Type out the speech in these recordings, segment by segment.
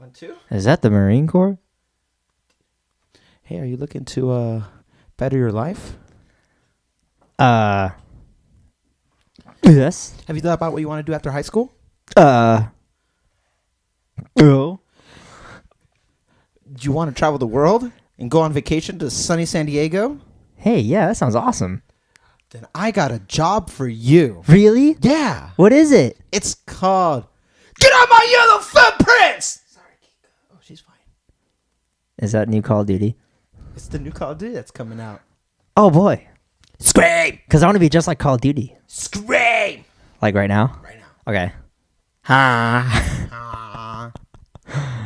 1, 2. Is that the Marine Corps? Hey, are you looking to better your life? Yes. Have you thought about what you want to do after high school? No. Do you want to travel the world and go on vacation to sunny San Diego? Hey, yeah, that sounds awesome. Then I got a job for you. Really? Yeah. What is it? It's called Get On My Yellow Footprints! Sorry, Kika. Oh, she's fine. Is that new Call of Duty? It's the new Call of Duty that's coming out. Oh, boy. Scream! Because I want to be just like Call of Duty. Scream! Like right now? Right now. Okay.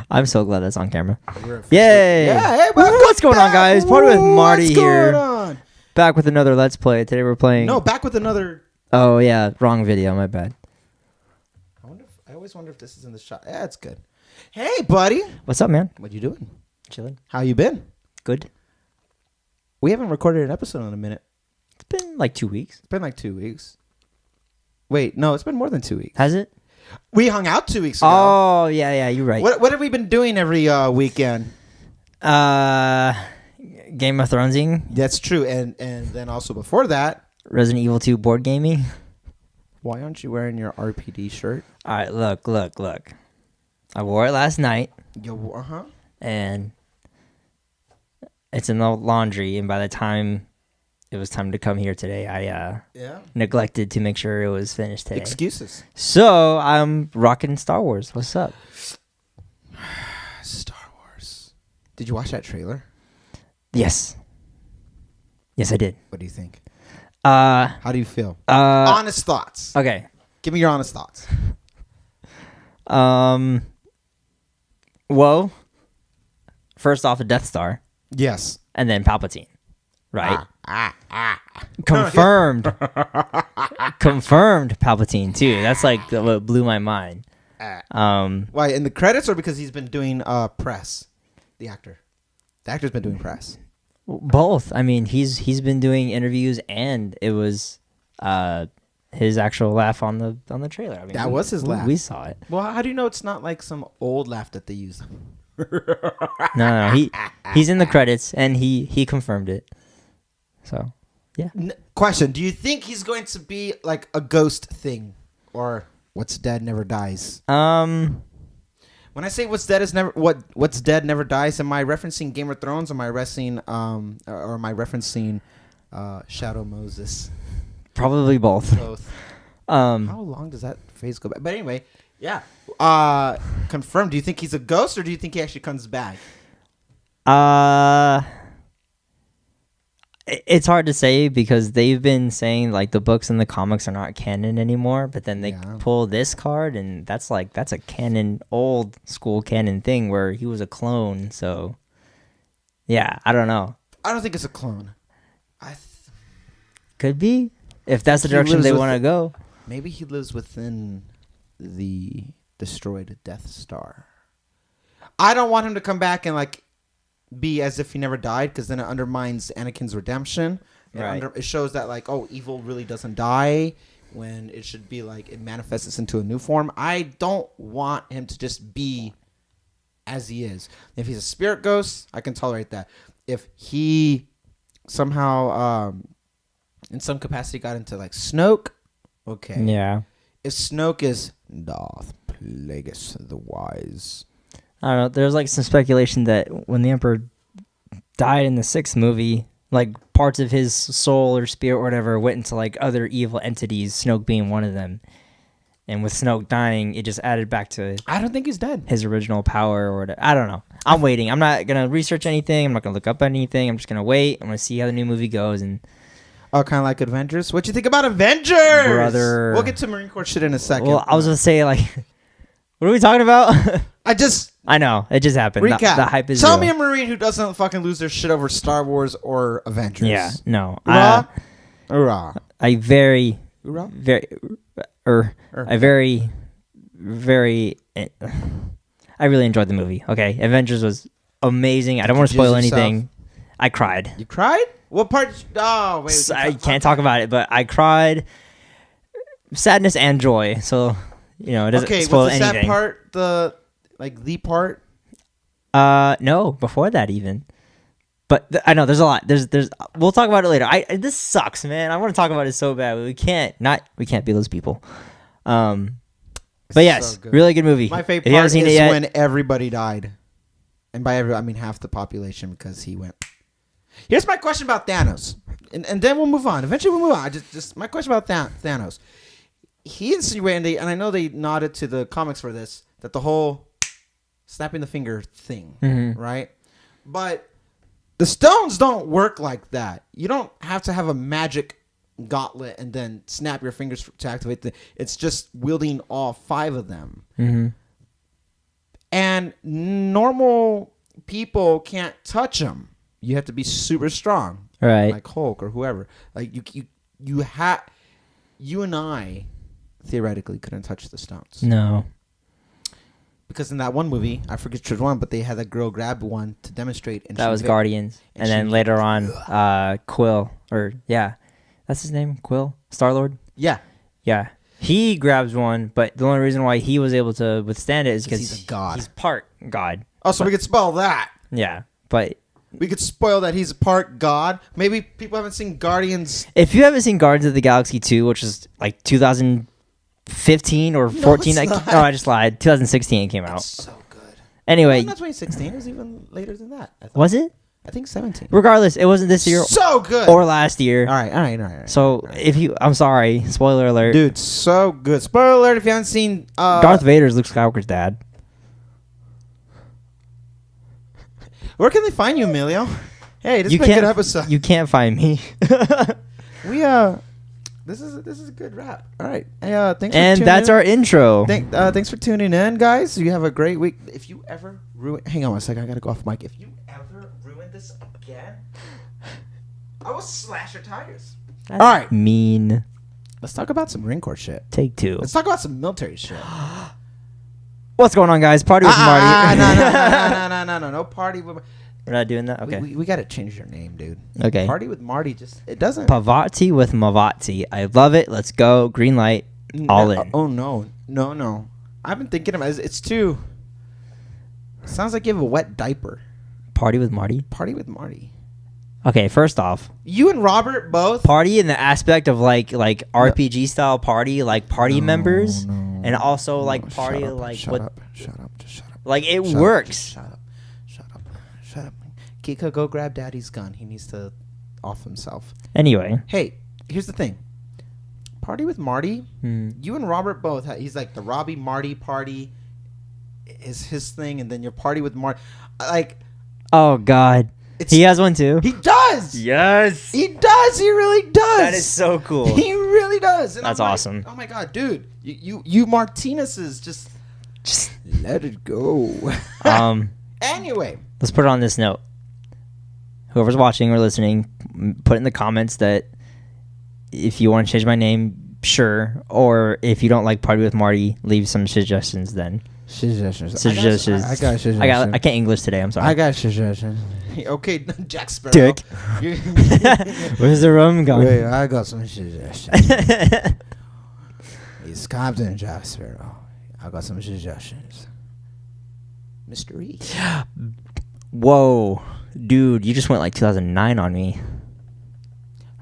I'm so glad that's on camera. Yay! Yeah, hey, what's going on, guys? Party with Marty here. What's going on? Back with another Let's Play. Today we're playing... No, back with another... Oh, yeah. Wrong video. My bad. I always wonder if this is in the shot. Yeah, it's good. Hey, buddy. What's up, man? What you doing? Chilling. How you been? Good. We haven't recorded an episode in a minute. It's been like 2 weeks. It's been like 2 weeks. Wait, no, it's been more than 2 weeks. Has it? We hung out 2 weeks ago. Oh, yeah, you're right. What have we been doing every weekend? Game of Thronesing. That's true. And then also before that, Resident Evil 2 board gaming. why aren't you wearing your RPD shirt? All right, look. I wore it last night, Uh-huh. and it's in the laundry, and by the time it was time to come here today, I neglected to make sure it was finished today. Excuses. So I'm rocking Star Wars. What's up? Star Wars. Did you watch that trailer? Yes, I did. What do you think? Uh, How do you feel? uh, Honest thoughts. okay. Give me your honest thoughts. Well, first off, a Death Star, Yes. and then Palpatine, right? Ah. Confirmed. Confirmed Palpatine too. That's like what blew my mind. Why, in the credits or because he's been doing press? The actor. The actor's been doing press. Both. I mean, he's been doing interviews, and it was his actual laugh on the trailer. I mean, That was his laugh. We saw it. Well, how do you know it's not like some old laugh that they use? No. He's in the credits, and he confirmed it. So, yeah. Question: do you think he's going to be like a ghost thing, or what's dead never dies? When I say what's dead never dies, am I referencing Game of Thrones? Am I referencing Shadow Moses? Probably both. Both. How long does that phase go back? But anyway, yeah. Confirmed. Do you think he's a ghost, or do you think he actually comes back? It's hard to say because they've been saying like the books and the comics are not canon anymore, but then they pull this card, and that's a canon, old school canon thing where he was a clone. So, yeah, I don't know. I don't think it's a clone. Could be if that's the direction they want to go. Maybe he lives within the destroyed Death Star. I don't want him to come back and like be as if he never died, because then it undermines Anakin's redemption. It shows that like, oh, evil really doesn't die, when it should be like it manifests into a new form. I don't want him to just be as he is. If he's a spirit ghost, I can tolerate that. If he somehow in some capacity got into like Snoke, okay. Yeah. If Snoke is Darth Plagueis the Wise, I don't know. There's like some speculation that when the Emperor died in the 6th movie, like parts of his soul or spirit or whatever went into like other evil entities, Snoke being one of them. And with Snoke dying, it just added back to I don't think he's dead. His original power or whatever. I don't know. I'm waiting. I'm not going to research anything. I'm not going to look up anything. I'm just going to wait. I'm going to see how the new movie goes. And kind of like Avengers. What you think about Avengers? Brother. We'll get to Marine Corps shit in a second. Well, I was going to say, like, what are we talking about? I know. It just happened. Recap. The hype is Tell real. me a Marine who doesn't fucking lose their shit over Star Wars or Avengers. Yeah, no. Hoorah. I very, Hoorah. I really enjoyed the movie. Okay, Avengers was amazing. I don't want to spoil anything. I cried. You cried? What part? Oh, wait. I can't talk about it, but I cried. Sadness and joy. So, it doesn't spoil was the anything. sad part the part No, before that even. But I know there's a lot. There's. We'll talk about it later. This sucks, man. I want to talk about it so bad. But we can't be those people. But yes, So good. really good movie. My If favorite you haven't part seen it is yet, when everybody died. And by every, I mean half the population because he went. Here's my question about Thanos. And then we'll move on. Eventually we'll move on. Just my question about Thanos. He insinuated, and I know they nodded to the comics for this, that the whole snapping the finger thing, right? But the stones don't work like that. You don't have to have a magic gauntlet and then snap your fingers to activate the. It's just wielding all 5 of them. Mm-hmm. And normal people can't touch them. You have to be super strong, right? like Hulk or whoever. Like you and I theoretically couldn't touch the stones. No. Because in that one movie, I forget which one, but they had that girl grab one to demonstrate. And That was Guardians. And then later on, Quill. That's his name? Quill? Star-Lord? Yeah. Yeah. He grabs one, but the only reason why he was able to withstand it is because he's a god. He's part god. Oh, so we could spoil that. Yeah. But We could spoil that he's a part god. Maybe people haven't seen Guardians. if you haven't seen Guardians of the Galaxy 2, which is like 2015 or 14, it's not. I just lied. 2016 it came out. It's so good. Anyway, No, not 2016. It was even later than that. I thought. was it? I think 17. Regardless, it wasn't this year So good. or last year. All right. So if you, I'm sorry, spoiler alert. Dude, so good. Spoiler alert if you haven't seen Darth Vader's Luke Skywalker's dad. Where can they find you, Emilio? Hey, this You is a good can't- episode. You can't find me. We this is a good wrap. All right. Hey, thanks for And tuning that's in. our intro. Thanks for tuning in, guys. You have a great week. If you ever hang on one second, I gotta go off mic. If you ever ruin this again, I will slash your tires. That's All right. mean. Let's talk about some Marine Corps shit. Take 2. Let's talk about some military shit. What's going on, guys? Party with Marty. No party with. We're not doing that? Okay. We gotta change your name, dude. Okay. Party with Marty. Just it doesn't. Pavati with Mavati. I love it. Let's go. Green light. All in. Oh no. I've been thinking about it's too. It sounds like you have a wet diaper. Party with Marty. Party with Marty. Okay, first off, You and Robert both. party in the aspect of like RPG style party, like party members, and also like party Shut up, like shut what up, just shut up. like it Shut works. Up, shut up. Kika, go grab Daddy's gun. He needs to off himself. Anyway, Hey, here's the thing. Party with Marty. Hmm. You and Robert both. He's like the Robbie Marty party is his thing, and then your party with Marty. Like oh god, he has one too. he does. Yes, He does. He really does. that is so cool. He really does. And That's I'm like, awesome. oh my god, dude. You Martinez's just let it go. Anyway. Let's put it on this note. Whoever's watching or listening, put in the comments that if you want to change my name, sure. Or if you don't like Party with Marty, leave some suggestions then. Suggestions. Suggestions. I got suggestions. I can't English today. I'm sorry. I got suggestions. Okay, Jack Sparrow. Dick. Where's the rum gone? Wait, I got some suggestions. It's Compton, Jack Sparrow. I got some suggestions. Mr. E. Whoa, dude, you just went like 2009 on me.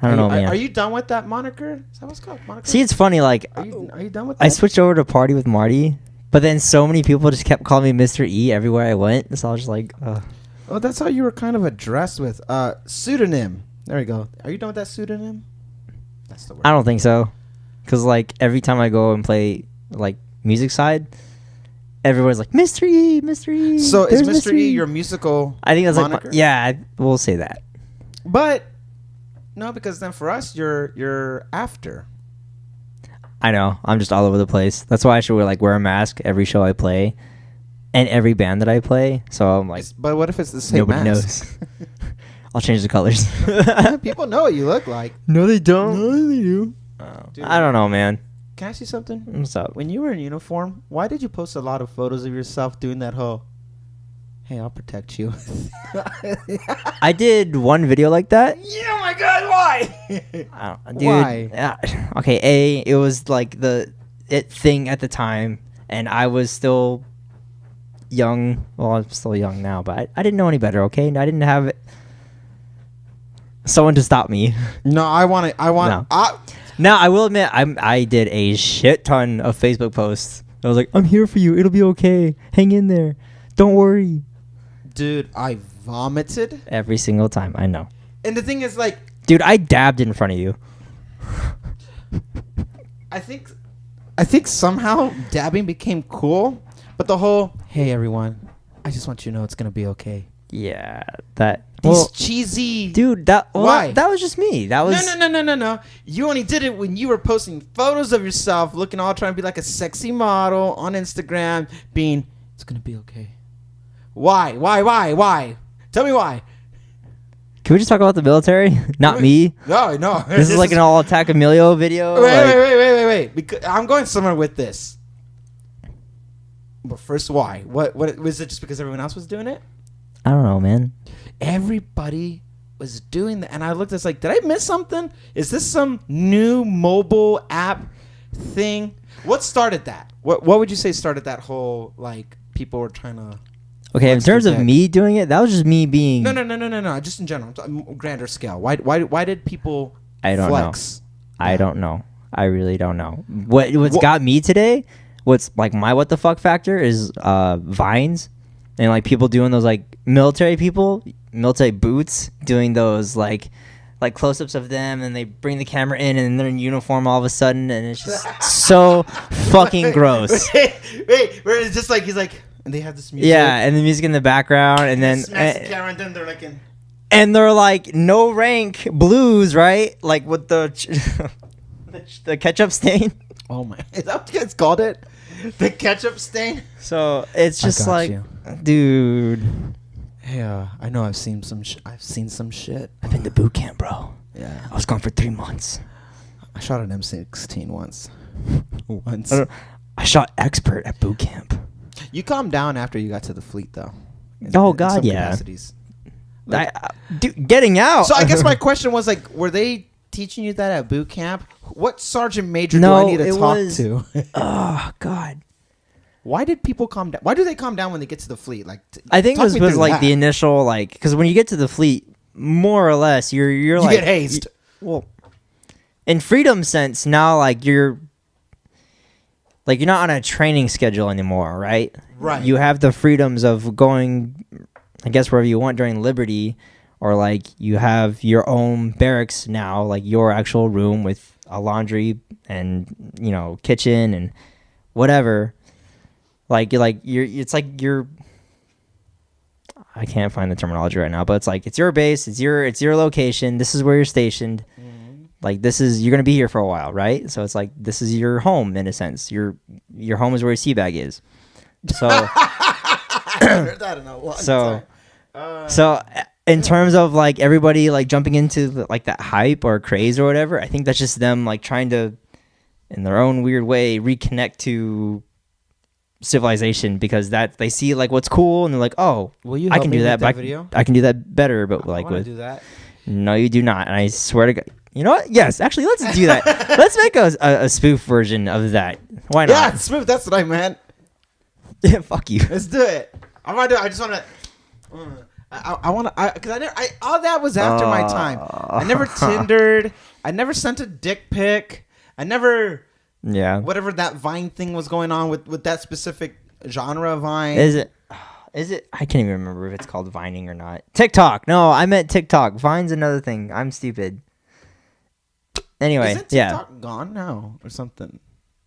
I don't know, man. Are you done with that moniker? Is that what's called? Moniker? See, it's funny. Like, Are you done with that? I switched over to Party with Marty, but then so many people just kept calling me Mr. E everywhere I went. So I was just like, Oh, that's how you were kind of addressed with pseudonym. There we go. Are you done with that pseudonym? That's the word. I don't think so, because like every time I go and play like music side, everyone's like Mr. E, Mr. E. So is There's Mr. E your musical? I think that's moniker? like we'll say that. But no, because then for us, you're after. I know. I'm just all over the place. That's why I should wear a mask every show I play, and every band that I play. So I'm like, But what if it's the same nobody mask? knows. I'll change the colors. People know what you look like. No, they don't. No, they do. Dude, I don't know, man. Can I see something? What's up? When you were in uniform, why did you post a lot of photos of yourself doing that whole, hey, I'll protect you? I did one video like that. Yeah, oh my God, why? I don't, dude, Why? Okay, it was like the thing at the time, and I was still young. Well, I'm still young now, but I didn't know any better. Okay, and I didn't have someone to stop me. No, I want to. No. Now I will admit I did a shit ton of Facebook posts. I was like, I'm here for you. It'll be okay. Hang in there. Don't worry. Dude, I vomited Every single time. I know. And the thing is, like, dude, I dabbed in front of you. I think somehow dabbing became cool, but the whole "Hey everyone, I just want you to know it's gonna be okay." Yeah, that. These cheesy dude. Why? That was just me. That was No. You only did it when you were posting photos of yourself, looking all trying to be like a sexy model on Instagram, being "It's gonna be okay." Why? Tell me why. Can we just talk about the military? Not me. No. This is like an all attack Emilio video. Wait. Because I'm going somewhere with this. But first, why? What was it? Just because everyone else was doing it? I don't know, man. Everybody was doing that, and I looked. It's like, did I miss something? Is this some new mobile app thing? What started that? What would you say started that whole, like, people were trying to? Okay, in terms of me doing it, that was just me being. No. Just in general, grander scale. Why did people? I don't flex? know. I don't know. I really don't know. What's got me today? What's like my what the fuck factor is Vines, and like people doing those like military boots doing those like close-ups of them, and they bring the camera in and they're in uniform all of a sudden, and it's just so fucking gross. Wait, where it's just like he's like. And they have this music. Yeah, and the music in the background, and then the camera, and then they're like in. And they're like no rank blues, right? Like with the ketchup stain. Oh my! Is that what you guys called it? The ketchup stain. So it's just like, dude. Hey, I know I've seen some. I've seen some shit. I've been to boot camp, bro. Yeah, I was gone for 3 months. I shot an M16 once. I shot expert at boot camp. You calmed down after you got to the fleet, though. God, yeah. Like, dude, getting out. So I guess my question was like, were they teaching you that at boot camp? What sergeant major do I need to talk to? Oh God. Why did people calm down? Why do they calm down when they get to the fleet? Like, I think this was like the initial because when you get to the fleet, more or less, you like get hazed. Well, in freedom sense, now like you're not on a training schedule anymore, right? Right. You have the freedoms of going, I guess, wherever you want during Liberty, or like you have your own barracks now, like your actual room with a laundry and kitchen and whatever. It's like you're. I can't find the terminology right now, but it's like it's your base, it's your location. This is where you're stationed. Like you're gonna be here for a while, right? So it's like this is your home in a sense. Your home is where your sea bag is. So I heard that in a long time. So in terms of like everybody like jumping into like that hype or craze or whatever, I think that's just them like trying to, in their own weird way, reconnect to civilization, because that they see like what's cool and they're like, oh, I can do that, but I can do that better, but like with do that. No, you do not, and I swear to God. You know what? Yes, actually, let's do that. Let's make a spoof version of that. Why not? Yeah, spoof. That's what I meant. Yeah, fuck you. Let's do it. I want to do it. I just want to. I want to. Because all that was after my time. I never Tindered. I never sent a dick pic. I never. Yeah. Whatever that Vine thing was going on with that specific genre of Vine. Is it? I can't even remember if it's called Vining or not. TikTok. No, I meant TikTok. Vine's another thing. I'm stupid. Anyway, isn't TikTok gone now or something?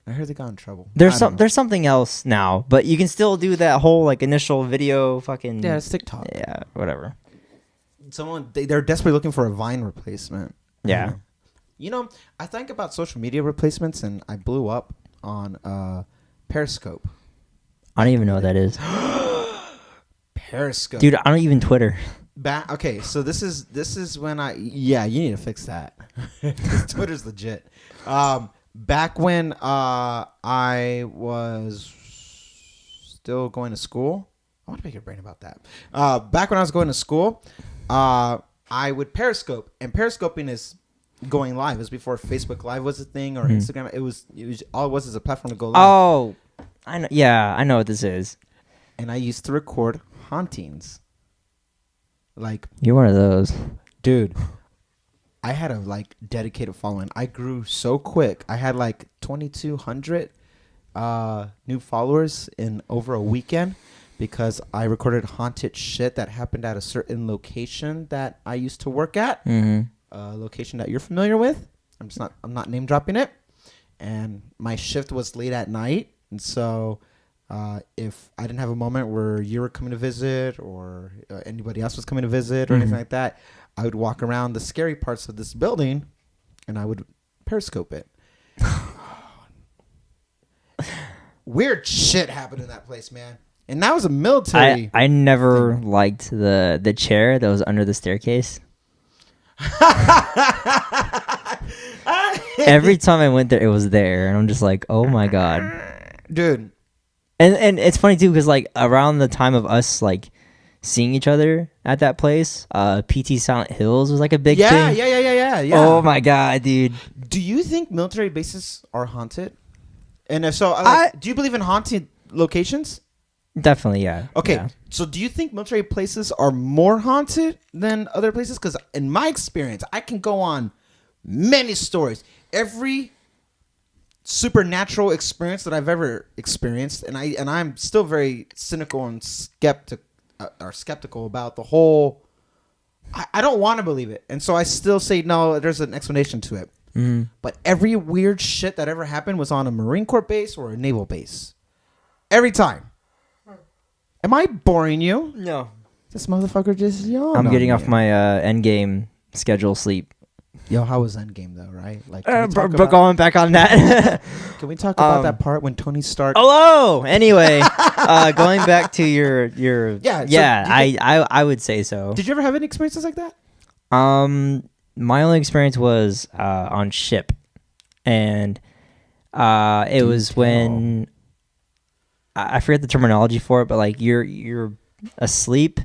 I heard they got in trouble. There's something else now, but you can still do that whole like initial video fucking. Yeah, it's TikTok. Yeah, whatever. They're desperately looking for a Vine replacement. Yeah. I think about social media replacements, and I blew up on Periscope. I don't even know what that is. Periscope, dude. I don't even Twitter. Okay, so this is when you need to fix that. Twitter's legit. Back when I was still going to school, I want to make your brain about that. Back when I was going to school, I would Periscope, and Periscoping is going live. It was before Facebook Live was a thing or Instagram. It was all it was is a platform to go live. Oh, I know. Yeah, I know what this is. and I used to record hauntings. Like, You're one of those. dude, I had a like dedicated following. I grew so quick. I had like 2,200 new followers in over a weekend because I recorded haunted shit that happened at a certain location that I used to work at. Mm-hmm. A location that you're familiar with. I'm not name dropping it. And my shift was late at night, and so if I didn't have a moment where you were coming to visit or anybody else was coming to visit or anything like that, I would walk around the scary parts of this building, and I would periscope it. Weird shit happened in that place, man. And that was a military. I never liked the chair that was under the staircase. Every time I went there, it was there, and I'm just like, oh my god, dude. And it's funny too, because like around the time of us like seeing each other at that place, PT Silent Hills was like a big thing. Yeah. Oh my god, dude. Do you think military bases are haunted? And if so, do you believe in haunted locations? Definitely, yeah. Okay, yeah. So do you think military places are more haunted than other places? Because in my experience, I can go on many stories. Every supernatural experience that I've ever experienced, and I'm still very cynical and skeptical about the whole. I don't want to believe it, and so I still say no. There's an explanation to it. But every weird shit that ever happened was on a Marine Corps base or a naval base. Every time. Am I boring you? No. This motherfucker just yawned. I'm getting off my endgame schedule sleep. Yo, how was Endgame though, right? Like, but going back on that. Can we talk about that part when Tony Stark? Hello. Anyway, going back to your I would say so. Did you ever have any experiences like that? My only experience was on ship, and it was when I forget the terminology for it, but like you're asleep,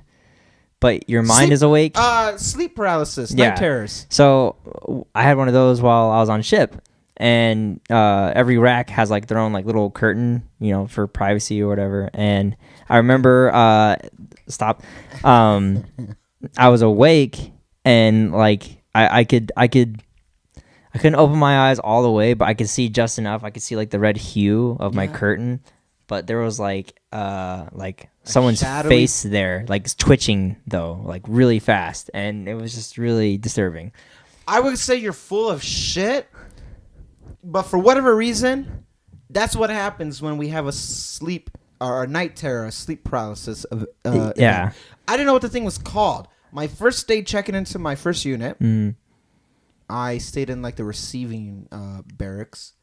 but your mind is awake. Sleep paralysis, night terrors. So I had one of those while I was on ship, and every rack has like their own like little curtain, for privacy or whatever. And I remember, I was awake, and like I couldn't open my eyes all the way, but I could see just enough. I could see like the red hue of my curtain. But there was like someone's face there, like twitching though, like really fast, and it was just really disturbing. I would say you're full of shit, but for whatever reason, that's what happens when we have a sleep or a night terror, a sleep paralysis. Yeah, I didn't know what the thing was called. My first day checking into my first unit, I stayed in like the receiving barracks,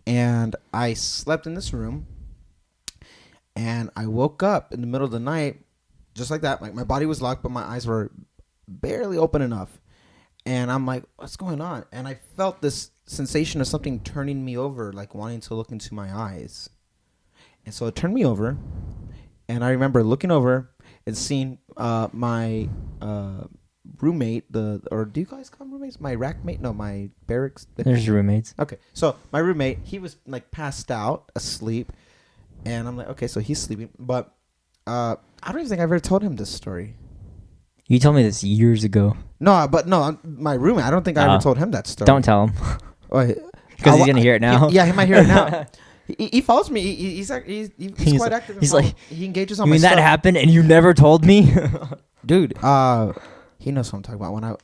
and I slept in this room. And I woke up in the middle of the night, just like that. Like my body was locked, but my eyes were barely open enough. And I'm like, what's going on? And I felt this sensation of something turning me over, like wanting to look into my eyes. And so it turned me over. And I remember looking over and seeing my roommate, or do you guys call them roommates? My rack mate? No, my barracks. There's your roommates. Okay. So my roommate, he was like passed out, asleep. And I'm like, okay, so he's sleeping. But I don't even think I've ever told him this story. You told me this years ago. No, my roommate, I don't think I ever told him that story. Don't tell him. Because he's going to hear it now. He might hear it now. He follows me. He's quite active. He's like, he engages on you my mean stuff. that happened and you never told me? Dude, he knows what I'm talking about. When I'm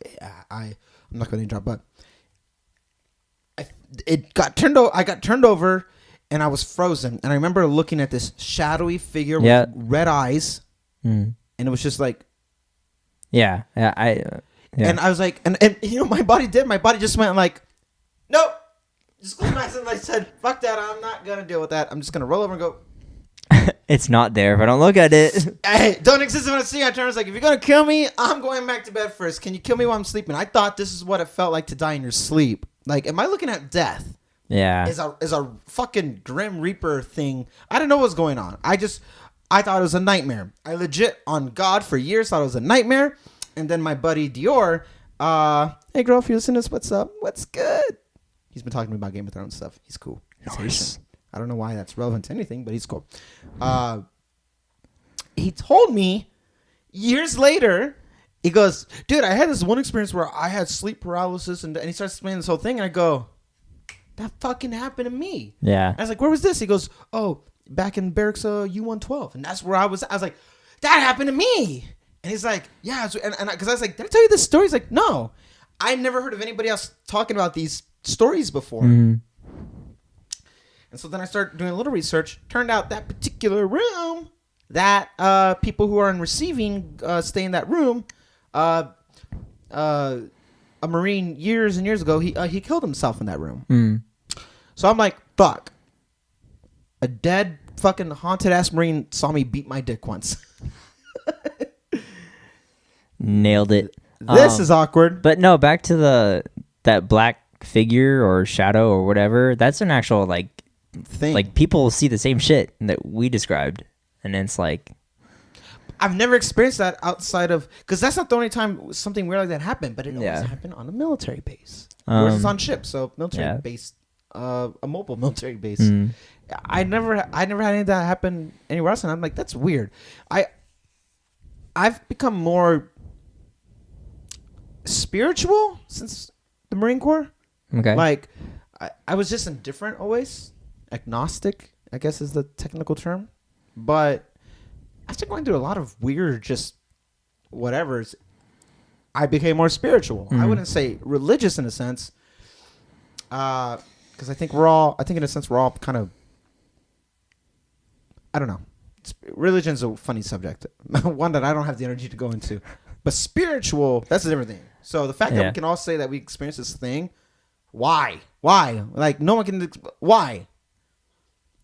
not going to drop, but I got turned over. And I was frozen. And I remember looking at this shadowy figure with red eyes. And it was just like... Yeah. And I was like... And my body did. My body just went like... Nope. Just closed my eyes and I said, fuck that. I'm not going to deal with that. I'm just going to roll over and go... It's not there if I don't look at it. Hey, don't exist when I see you. I was like, if you're going to kill me, I'm going back to bed first. Can you kill me while I'm sleeping? I thought this is what it felt like to die in your sleep. Like, am I looking at death? Yeah, is a fucking Grim Reaper thing. I didn't know what was going on. I thought it was a nightmare. I legit on God for years thought it was a nightmare. And then my buddy Dior, hey girl, if you listen to this, what's up? What's good? He's been talking to me about Game of Thrones stuff. He's cool. He's Haitian. I don't know why that's relevant to anything, but he's cool. he told me years later, he goes, dude, I had this one experience where I had sleep paralysis, and he starts explaining this whole thing, and I go, that fucking happened to me. Yeah. I was like, where was this? He goes, oh, back in barracks U-112. And that's where I was like, that happened to me. And he's like, yeah. And because I was like, did I tell you this story? He's like, no. I never heard of anybody else talking about these stories before. Mm-hmm. And so then I started doing a little research. Turned out that particular room, that people who are in receiving stay in that room. A Marine years and years ago, he killed himself in that room. Mm. So I'm like, fuck. A dead fucking haunted ass Marine saw me beat my dick once. Nailed it. This is awkward. But no, back to that black figure or shadow or whatever. That's an actual thing. Like people see the same shit that we described, and it's like I've never experienced that outside of, because that's not the only time something weird like that happened. But it always happened on a military base. Yours is on ships, so military base, a mobile military base. Mm. I never had any of that happen anywhere else, and I'm like, that's weird. I've become more spiritual since the Marine Corps. Okay. Like, I was just indifferent always. Agnostic, I guess is the technical term. But after going through a lot of weird just whatevers, I became more spiritual. Mm-hmm. I wouldn't say religious in a sense. Because I think in a sense we're all kind of, I don't know. Religion's a funny subject. One that I don't have the energy to go into. But spiritual, that's a different thing. So the fact that we can all say that we experienced this thing, why? Like, no one can, why?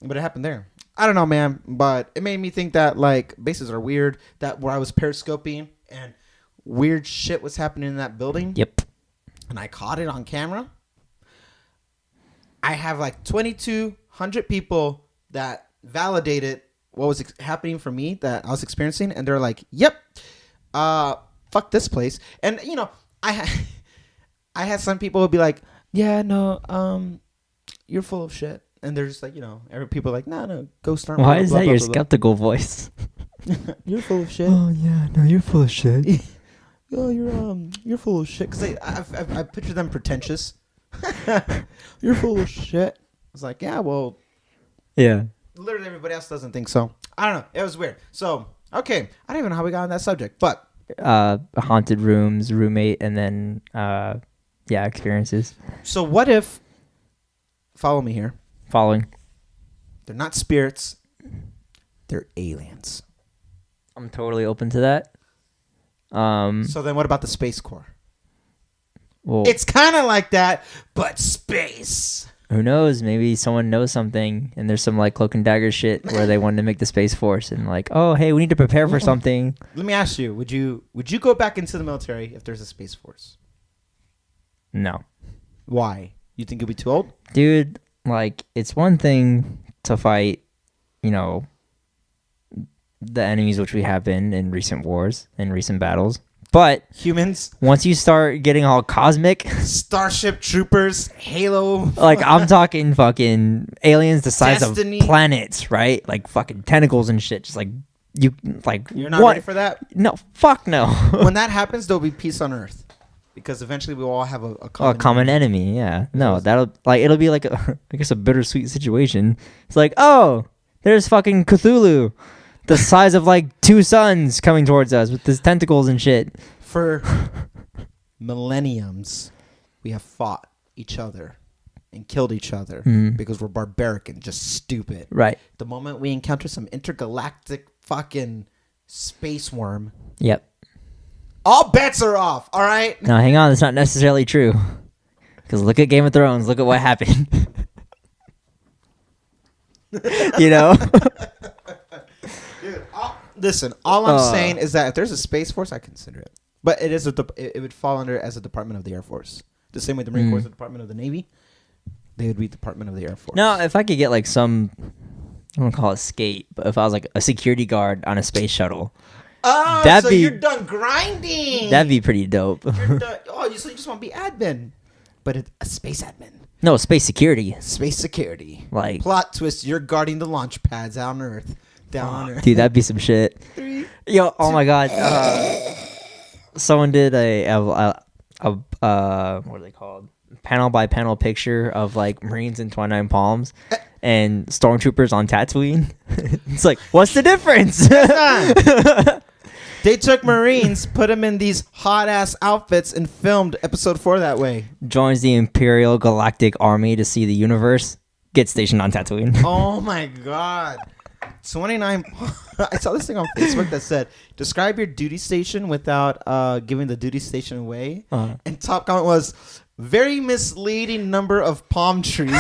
But it happened there. I don't know, man. But it made me think that, like, bases are weird. That where I was periscoping and weird shit was happening in that building. Yep. And I caught it on camera. I have like 2,200 people that validated what was happening for me that I was experiencing. And they're like, yep, fuck this place. And, you know, I had some people who would be like, yeah, no, you're full of shit. And they're just like, you know, people are like, no, ghost aren't. Why is that your skeptical voice? You're full of shit. Oh yeah, no, you're full of shit. Oh, you're full of shit. Because I picture them pretentious. You're full of shit. I was like, yeah, well, yeah. Literally everybody else doesn't think so. I don't know. It was weird. So, okay, I don't even know how we got on that subject, but haunted rooms, roommate, and then experiences. So what if? Follow me here. Following. They're not spirits. They're aliens. I'm totally open to that. So then what about the Space Corps? Well, It's kind of like that, but space. who knows? Maybe someone knows something, and there's some like cloak and dagger shit where they wanted to make the Space Force, and like, oh hey, we need to prepare for something. Let me ask you: Would you go back into the military if there's a Space Force? No, Why? You think you'll be too old? dude. Like, it's one thing to fight, you know, the enemies which we have been in recent wars and recent battles, but Humans, once you start getting all cosmic, Starship Troopers, Halo. like I'm talking fucking aliens the size Destiny. of planets, right? Like fucking tentacles and shit. Just like you, like You're not what? ready for that? No, fuck no. When that happens, there'll be peace on Earth. Because eventually we will all have a common enemy, yeah. No, it'll be like I guess a bittersweet situation. It's like, oh, there's fucking Cthulhu, the size of like 2 suns coming towards us with his tentacles and shit. For millenniums, we have fought each other and killed each other because we're barbaric and just stupid. Right. The moment we encounter some intergalactic fucking space worm, Yep. all bets are off, all right? Now, hang on. That's not necessarily true. Because look at Game of Thrones. Look at what happened. You know? Dude, listen, all I'm saying is that if there's a Space Force, I consider it. But it would fall under as a department of the Air Force. The same way the Marine Corps is a department of the Navy, they would be Department of the Air Force. No, if I could get like some, I don't want to call it skate, but if I was like a security guard on a space shuttle. Oh, That'd so be- you're done grinding. That'd be pretty dope. You're done, so you just want to be admin. But a space admin. No, space security. Space security. Like, Plot twist, you're guarding the launch pads on Earth. down on her. Dude, that'd be some shit. Yo, oh my god. Someone did a what are they called? Panel by panel picture of like Marines in 29 Palms and stormtroopers on Tatooine. It's like, what's the difference? They took Marines, put them in these hot ass outfits, and filmed episode 4 that way. Joins the Imperial Galactic Army to see the universe. Get stationed on Tatooine. Oh my god. 29. I saw this thing on Facebook that said, describe your duty station without giving the duty station away. Uh-huh. And top comment was, very misleading number of palm trees.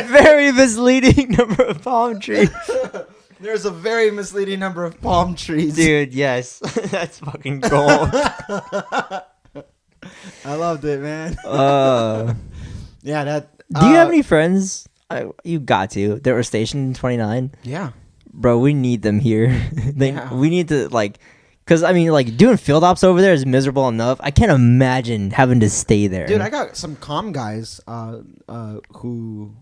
Very misleading number of palm trees. There's a very misleading number of palm trees. Dude, yes. That's fucking gold. I loved it, man. Yeah, that. Do you have any friends? You got to. That were stationed in 29? Yeah. Bro, we need them here. Yeah. We need to, like, because, I mean, like, doing field ops over there is miserable enough. I can't imagine having to stay there. Dude, I got some comm guys who,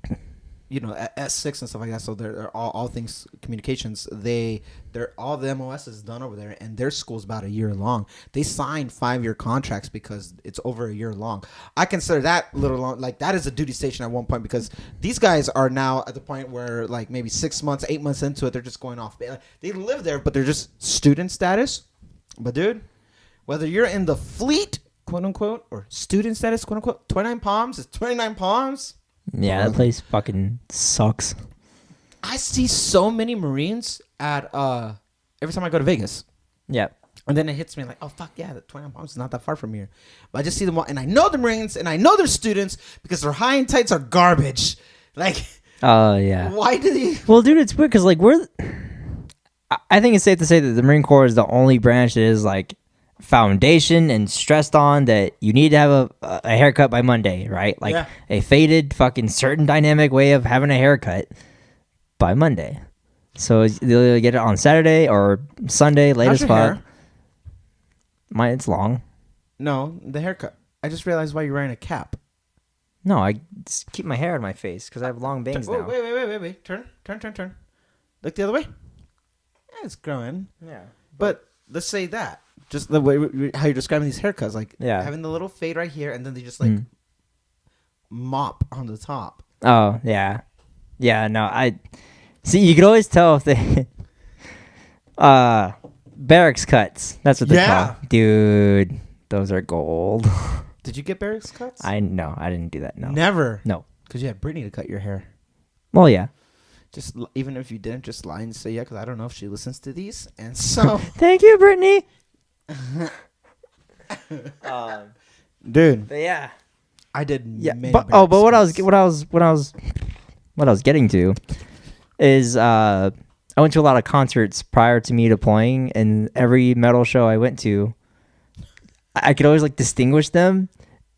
you know, at S6 and stuff like that. So they're all things communications. They're all the MOS is done over there, and their school's about a year long. They signed 5-year contracts because it's over a year long. I consider that a little long. Like, that is a duty station at one point, because these guys are now at the point where, like, maybe 6 months, 8 months into it, they're just going off. They live there, but they're just student status. But dude, whether you're in the fleet, quote unquote, or student status, quote unquote, 29 Palms is 29 Palms. Yeah, that place fucking sucks. I see so many Marines at every time I go to Vegas. Yeah. And then it hits me like, oh fuck yeah, the 29 Palms is not that far from here. But I just see them all, and I know the Marines, and I know their students because their high and tights are garbage. Like, Oh, yeah. why do they? Well, dude, it's weird because, like, I think it's safe to say that the Marine Corps is the only branch that is, like, foundation and stressed on that you need to have a haircut by Monday, right? Like, a faded, fucking certain dynamic way of having a haircut by Monday. So they'll either get it on Saturday or Sunday, late How's as your fuck. hair? It's long. No, the haircut. I just realized why you're wearing a cap. No, I just keep my hair out of my face because I have long bangs now. Wait. Turn. Look the other way. Yeah, it's growing. Yeah. But let's say that. Just the way how you're describing these haircuts, like having the little fade right here, and then they just like mop on the top. Oh, yeah. Yeah, no, I... See, you could always tell if they... barracks cuts. That's what they're called. Dude, those are gold. Did you get barracks cuts? No, I didn't do that, no. Never? No. Because you had Brittany to cut your hair. Well, yeah. Just even if you didn't, just lie and say yeah, because I don't know if she listens to these. And so... Thank you, Brittany! Dude. But yeah. I did many but what I was getting to is I went to a lot of concerts prior to me deploying, and every metal show I went to, I could always like distinguish them,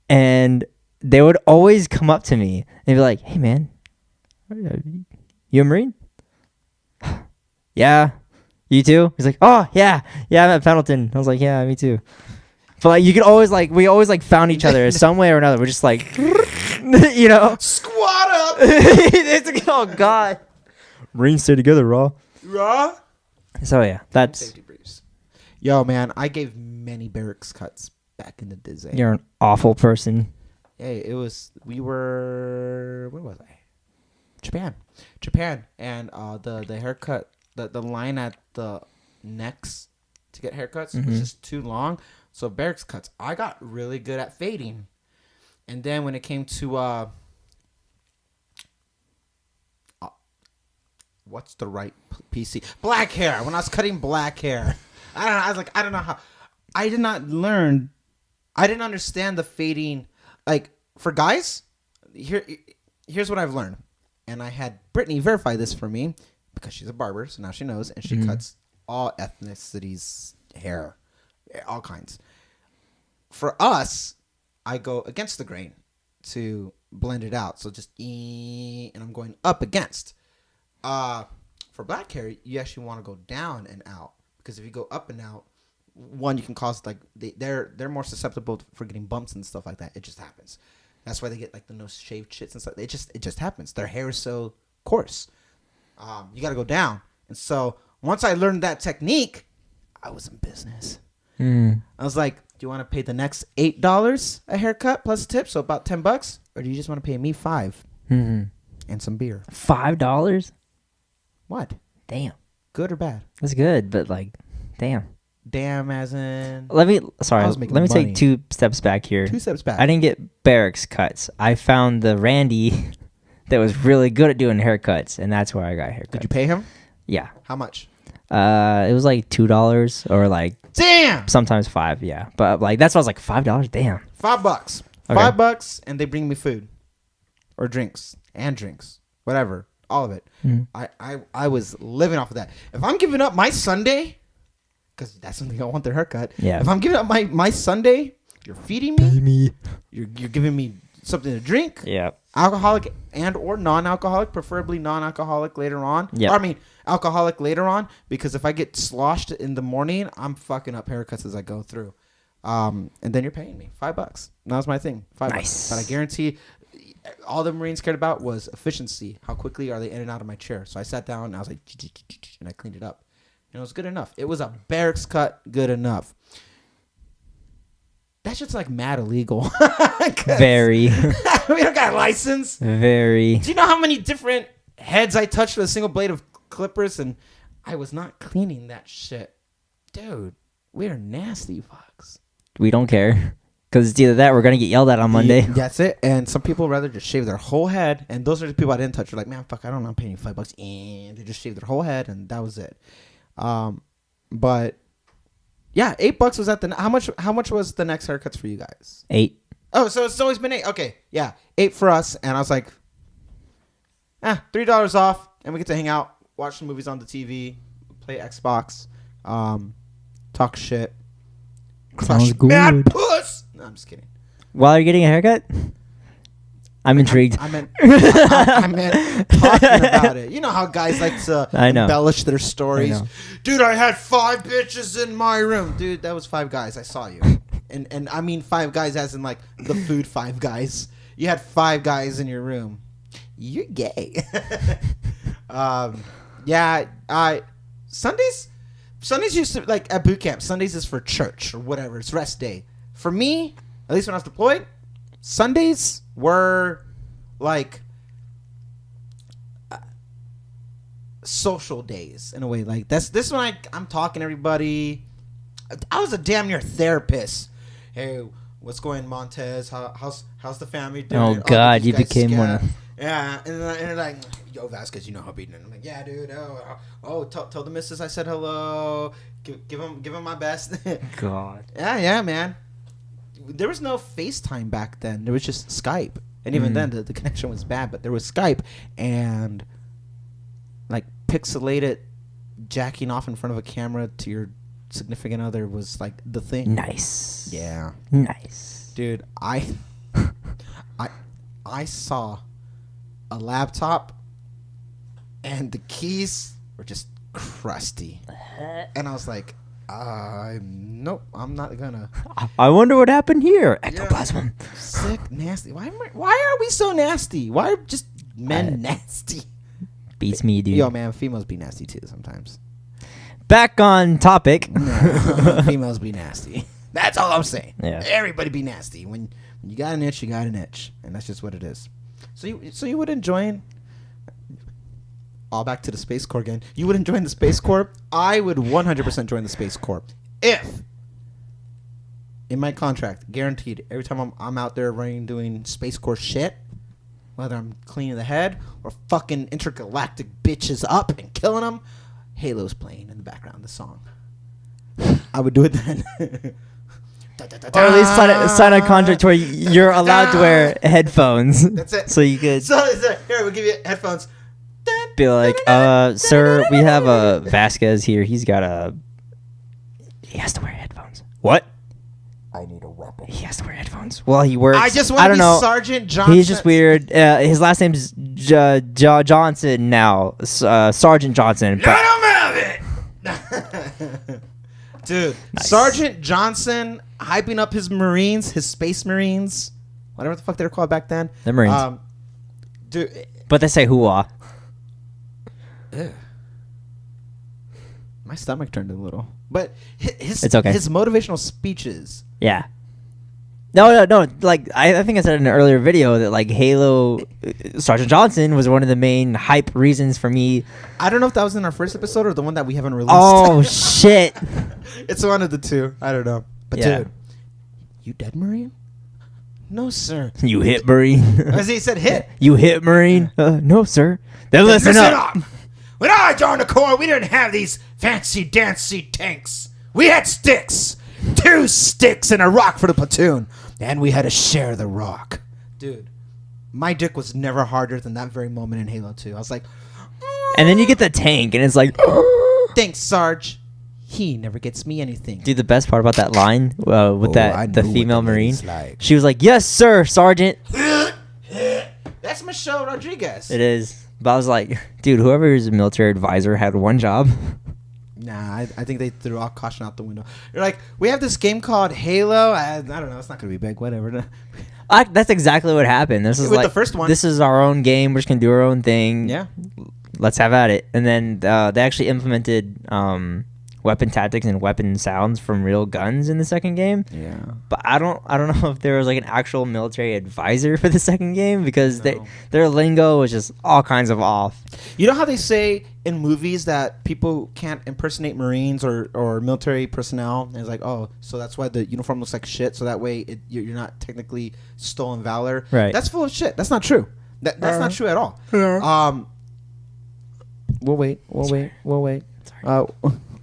and they would always come up to me and be like, "Hey man, you a Marine?" Yeah. You too? He's like, "Oh yeah, I'm at Pendleton." I was like, "Yeah, me too." But like, you could always like, we always like found each other some way or another. We're just like, you know, squat up. It's like, oh god, Marines stay together, raw. So yeah, that's. Safety briefs. Yo, man, I gave many barracks cuts back in the day. You're an awful person. Hey, where was I? Japan, and the haircut, the line at the necks to get haircuts was just too long. So barracks cuts, I got really good at fading, and then when it came to what's the right PC? Black hair. When I was cutting black hair, I don't know. I was like, I don't know how. I did not learn. I didn't understand the fading. Like for guys, here's what I've learned, and I had Brittany verify this for me because she's a barber, so now she knows, and she cuts all ethnicities' hair, all kinds. For us, I go against the grain to blend it out, so just and I'm going up against. For black hair, you actually want to go down and out, because if you go up and out, one, you can cause like they're more susceptible for getting bumps and stuff like that. It just happens. That's why they get like the no shaved shits and stuff. It just happens. Their hair is so coarse. You got to go down. And so once I learned that technique, I was in business. I was like, do you want to pay the next $8 a haircut plus a tip, so about $10, or do you just want to pay me $5 and some beer? $5? What? Damn, Good or bad? that's good, but like, damn. Damn, as in Let me I was making let me money. take 2 steps back here. 2 steps back. I didn't get barracks cuts. I found the Randy that was really good at doing haircuts, and that's where I got haircuts. Did you pay him? Yeah. How much? It was like $2 or like Damn. sometimes $5. Yeah, but like that's why I was like $5. Damn. $5. Okay. $5, and they bring me food, or drinks, whatever, all of it. I was living off of that. If I'm giving up my Sunday, because that's something I want their haircut. Yeah. If I'm giving up my Sunday, you're feeding me. You're giving me something to drink. Yeah. Alcoholic and or non-alcoholic, preferably non-alcoholic later on. Yeah. I mean, alcoholic later on, because if I get sloshed in the morning, I'm fucking up haircuts as I go through. And then you're paying me $5. That was my thing. $5. Nice. But I guarantee all the Marines cared about was efficiency. How quickly are they in and out of my chair? So I sat down and I was like, and I cleaned it up. And it was good enough. It was a barracks cut, good enough. That shit's like mad illegal. Very. We don't got a license. Very. Do you know how many different heads I touched with a single blade of clippers? And I was not cleaning that shit. Dude, we are nasty fucks. We don't care. Because it's either that or we're going to get yelled at on Monday. That's it. And some people rather just shave their whole head. And those are the people I didn't touch. They're like, man, fuck, I don't know. I'm paying you $5. And they just shaved their whole head. And that was it. But yeah, $8 was at the, how much was the next haircuts for you guys? 8. Oh, so it's always been 8. Okay. Yeah. 8 for us. And I was like, $3 off. And we get to hang out, watch some movies on the TV, play Xbox, talk shit. Sounds Crush mad good. puss. No, I'm just kidding. While you're getting a haircut? I'm intrigued. I meant talking about it. You know how guys like to embellish their stories. Dude, I had 5 bitches in my room. Dude, that was 5 guys. I saw you. And I mean 5 guys as in like the food 5 guys. You had 5 guys in your room. You're gay. Sundays used to, like at boot camp, Sundays is for church or whatever. It's rest day. For me, at least when I was deployed, Sundays were like social days in a way. Like this is when I'm talking to everybody. I was a damn near therapist. Hey, what's going, Montez? How's the family doing? Oh God, you became one of. Yeah, and they're like, yo, Vasquez, you know how beating it. I'm like, yeah, dude. Tell the missus I said hello. Give him my best. God. Yeah, man. There was no FaceTime back then. There was just Skype, and even then the connection was bad. But there was Skype, and like pixelated jacking off in front of a camera to your significant other was like the thing. Nice. Yeah. Nice. Dude, I saw a laptop and the keys were just crusty. And I was like, nope, I'm not gonna. I wonder what happened here. Ectoplasm. Yeah. Sick, nasty. Why are we so nasty? Why are just men nasty? Beats me, dude. Yo, man, females be nasty too sometimes. Back on topic. No, females be nasty. That's all I'm saying. Yeah. Everybody be nasty. When you got an itch, you got an itch, and that's just what it is. So you wouldn't join? All back to the Space Corps again. You wouldn't join the Space Corps? I would 100% join the Space Corps if, in my contract, guaranteed, every time I'm out there running doing Space Corps shit, whether I'm cleaning the head or fucking intergalactic bitches up and killing them, Halo's playing in the background. The song. I would do it then. Or at least sign a contract where you're allowed to wear headphones. That's it. So you could So here, we'll give you headphones. be like, sir, we have a Vasquez here. He has to wear headphones. What? I need a weapon. He has to wear headphones. Well, he works. I just want to be Sergeant Johnson. He's just weird. His last name's Johnson now. Sergeant Johnson. I don't have it. Dude, Nice. Sergeant Johnson hyping up his Marines, his Space Marines, whatever the fuck they were called back then. The Marines. Dude, But they say hoo-ah. my stomach turned a little. But his It's okay. his motivational speeches. Yeah. No. Like I think I said in an earlier video that like Halo, Sergeant Johnson was one of the main hype reasons for me. I don't know if that was in our first episode or the one that we haven't released. Oh shit! It's one of the two. I don't know. But Yeah. dude, you dead, Marine? No, sir. You hit Marine. As he said, hit. You hit Marine? No, sir. Then listen up. When I joined the Corps, we didn't have these fancy dancy tanks. We had sticks. 2 sticks and a rock for the platoon. And we had to share the rock. Dude, my dick was never harder than that very moment in Halo 2. I was like, And then you get the tank, and it's like, thanks, Sarge. He never gets me anything. dude. The best part about that line with I the know what female the Marine, lady's like. she was like, "Yes, sir, Sergeant." That's Michelle Rodriguez. It is. But I was like, dude, whoever's military advisor had one job. Nah, I think they threw all caution out the window. They're like, we have this game called Halo. I don't know. It's not going to be big. Whatever. That's exactly what happened. This is With like the first one. This is our own game. We're just gonna do our own thing. Yeah. Let's have at it. And then they actually implemented weapon tactics and weapon sounds from real guns in the second game. Yeah. But I don't know if there was like an actual military advisor for the second game because No. their lingo was just all kinds of off. You know how they say in movies that people can't impersonate Marines or military personnel? And it's like, oh, so that's why the uniform looks like shit. So that way you're not technically stolen valor. Right. That's full of shit. That's not true. That's not true at all. We'll wait.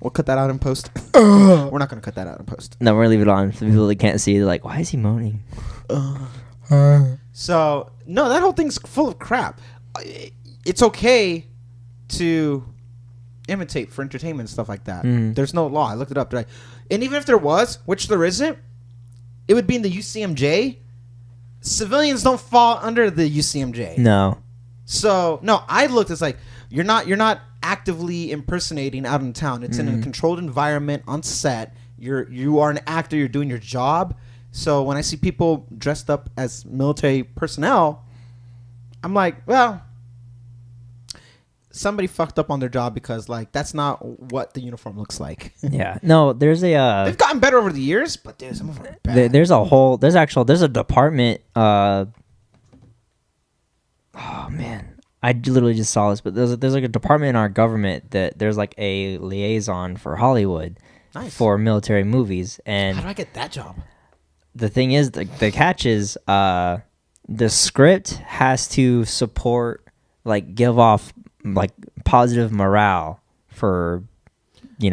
We'll cut that out in post. We're not going to cut that out in post. No, we're gonna leave it on for people that can't see. They're like, why is he moaning? So, no, that whole thing's full of crap. It's okay to imitate for entertainment and stuff like that. Mm. There's no law. I looked it up. And even if there was, which there isn't, it would be in the UCMJ. Civilians don't fall under the UCMJ. No. So, no, I looked. It's like you're not actively impersonating out in town. It's in a controlled environment on set. You are an actor. You're doing your job. So when I see people dressed up as military personnel, I'm like, well, somebody fucked up on their job because like that's not what the uniform looks like. Yeah. No. There's a. They've gotten better over the years, but dude, some of them are bad. There's a department. Oh man. I literally just saw this, but there's like a department in our government that there's like a liaison for Hollywood for military movies. And How do I get that job? the thing is, the catch is the script has to support, like, give off like positive morale for, the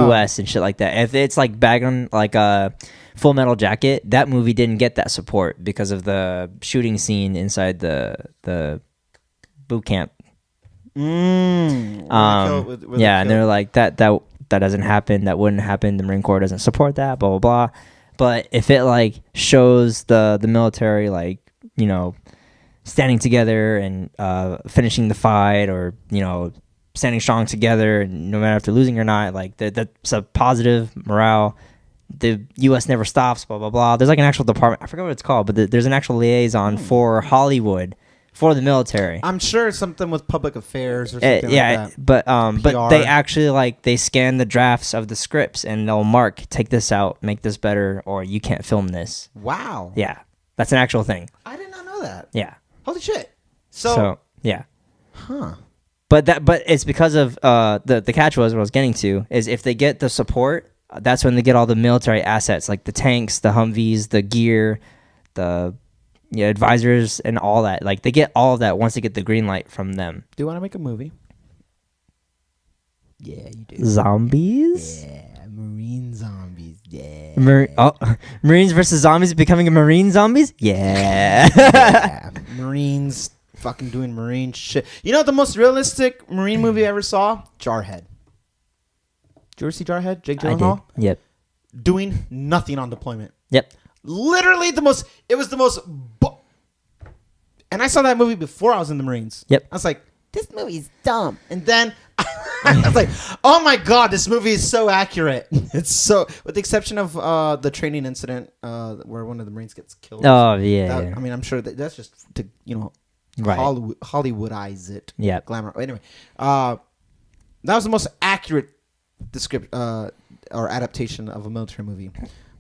U.S. and shit like that. If it's like bagging like a Full Metal Jacket, that movie didn't get that support because of the shooting scene inside the boot camp. And they're like that doesn't happen. That wouldn't happen. The Marine Corps doesn't support that. Blah blah blah. But if it like shows the military like standing together and finishing the fight, or standing strong together, no matter if they're losing or not, like that's a positive morale. The U.S. never stops. Blah blah blah. There's like an actual department. I forget what it's called, but there's an actual liaison for Hollywood. For the military. I'm sure it's something with public affairs or something like that. But PR. they actually they scan the drafts of the scripts and they'll mark, take this out, make this better, or you can't film this. Wow. Yeah, that's an actual thing. I did not know that. Yeah. Holy shit. So yeah. Huh. But it's because of the catch was what I was getting to is if they get the support, that's when they get all the military assets like the tanks, the Humvees, the gear, the advisors and all that. Like they get all of that once they get the green light from them. Do you want to make a movie? Yeah, you do. Zombies? Yeah, Marine zombies. Yeah. Marines versus zombies becoming a Marine zombies? Yeah. Yeah. Marines fucking doing Marine shit. You know the most realistic Marine movie I ever saw? Jarhead. Did you ever see Jarhead? Jake I Gyllenhaal? did. Yep. Doing nothing on deployment. Yep. Literally and I saw that movie before I was in the Marines. Yep. I was like, this movie's dumb. And then I was like, oh my god, this movie is so accurate. It's so, with the exception of the training incident where one of the Marines gets killed. Oh yeah. I mean, I'm sure that's just to Right. Hollywoodize it. Yeah. Glamour. Anyway, that was the most accurate description or adaptation of a military movie.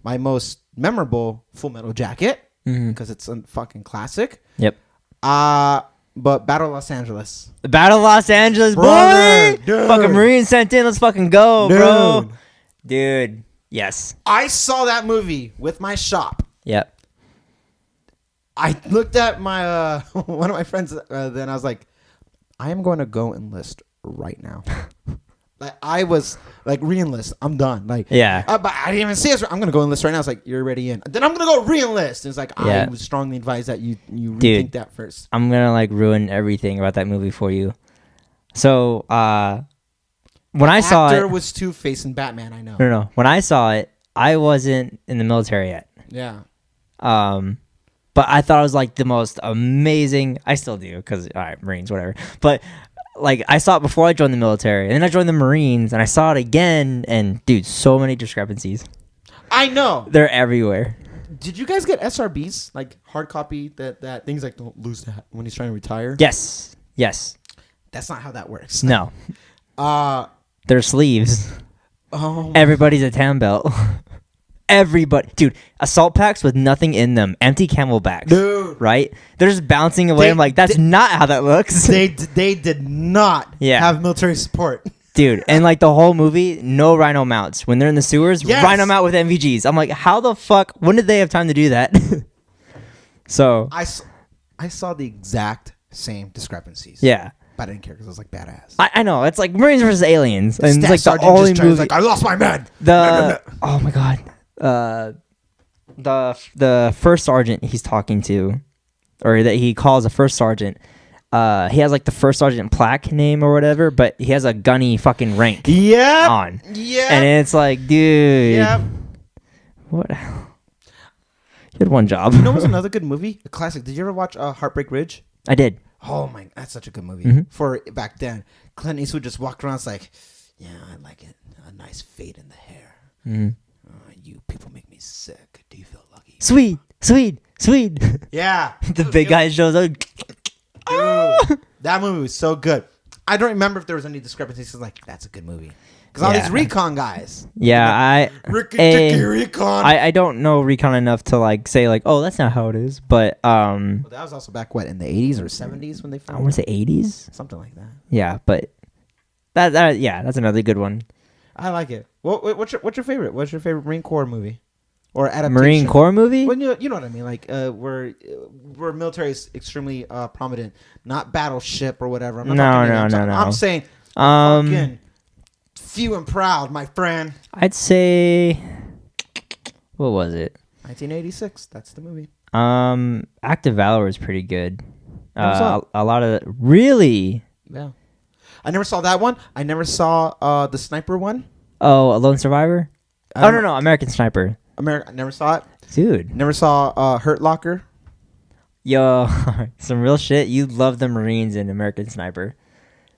My most memorable, Full Metal Jacket, because it's a fucking classic. Yep. But Battle of Los Angeles. The Battle of Los Angeles, Brother, boy. dude. Fucking Marines sent in. Let's fucking go, Dude. bro. Dude. Yes. I saw that movie with my shop. Yep. I looked at my one of my friends. Then I was like, I am going to go enlist right now. Like I was like re-enlist. I'm done. Like Yeah. but I didn't even see us. I'm gonna go enlist right now. It's like you're already in. Then I'm gonna go re-enlist. It's like Yeah. I would strongly advise that you rethink Dude. that first. I'm gonna like ruin everything about that movie for you. So when I saw Actor it, was Two-Face in Batman. I know. no. When I saw it, I wasn't in the military yet. Yeah. But I thought it was like the most amazing. I still do because all right, Marines, whatever. But like I saw it before I joined the military, and then I joined the Marines, and I saw it again, and dude, so many discrepancies. I know. They're everywhere. Did you guys get SRBs, like hard copy that things like don't lose that when he's trying to retire? Yes. That's not how that works. No. Uh They're sleeves. oh. Everybody's a tan belt. Everybody, dude, assault packs with nothing in them, empty camelbacks, Dude. right? They're just bouncing away. I'm like, that's not how that looks, They did not Yeah. have military support. dude. And like the whole movie, no rhino mounts. When they're in the sewers, Yes. rhino mount with MVGs. I'm like, how the fuck? When did they have time to do that? So I saw the exact same discrepancies. yeah, But I didn't care because I was like badass. I know it's like Marines versus Aliens, and it's Staff like the sergeant only just turns movie. like I lost my men. Oh my god, the first sergeant he's talking to, or that he calls a first sergeant. He has like the first sergeant plaque name or whatever, but he has a gunny fucking rank Yeah. on, Yeah. and it's like, dude, Yeah. what? You had one job. You know what's another good movie? A classic. Did you ever watch Heartbreak Ridge? I did. Oh my, that's such a good movie. Mhm. For back then, Clint Eastwood just walked around. It's like, yeah, I like it. A nice fade in the hair. Mhm. You people make me sick. Do you feel lucky? Sweet. Yeah. The big guy shows up. Dude, that movie was so good. I don't remember if there was any discrepancies. Like, that's a good movie. Because all Yeah. these recon guys. Yeah, Ricky Eh, Dicky Recon. I don't know recon enough to like say like, oh, that's not how it is. But Well, that was also back, what, in the 80s or 70s when they I filmed want to it? say 80s. Something like that. Yeah, but that yeah, that's another good one. I like it. What's your favorite? What's your favorite Marine Corps movie? Or adaptation? Marine Corps movie? Well, you know what I mean. Like, where military is extremely prominent. Not Battleship or whatever. I'm not talking No. I'm saying Um, fucking Few and Proud, my friend. I'd say, what was it? 1986. That's the movie. Act of Valor is pretty good. Never saw it. A lot of really. Yeah. I never saw that one. I never saw the sniper one. Oh, A Lone Survivor. I don't No, American Sniper. I never saw it. Dude, Never saw Hurt Locker. yo, some real shit. You love the Marines in American Sniper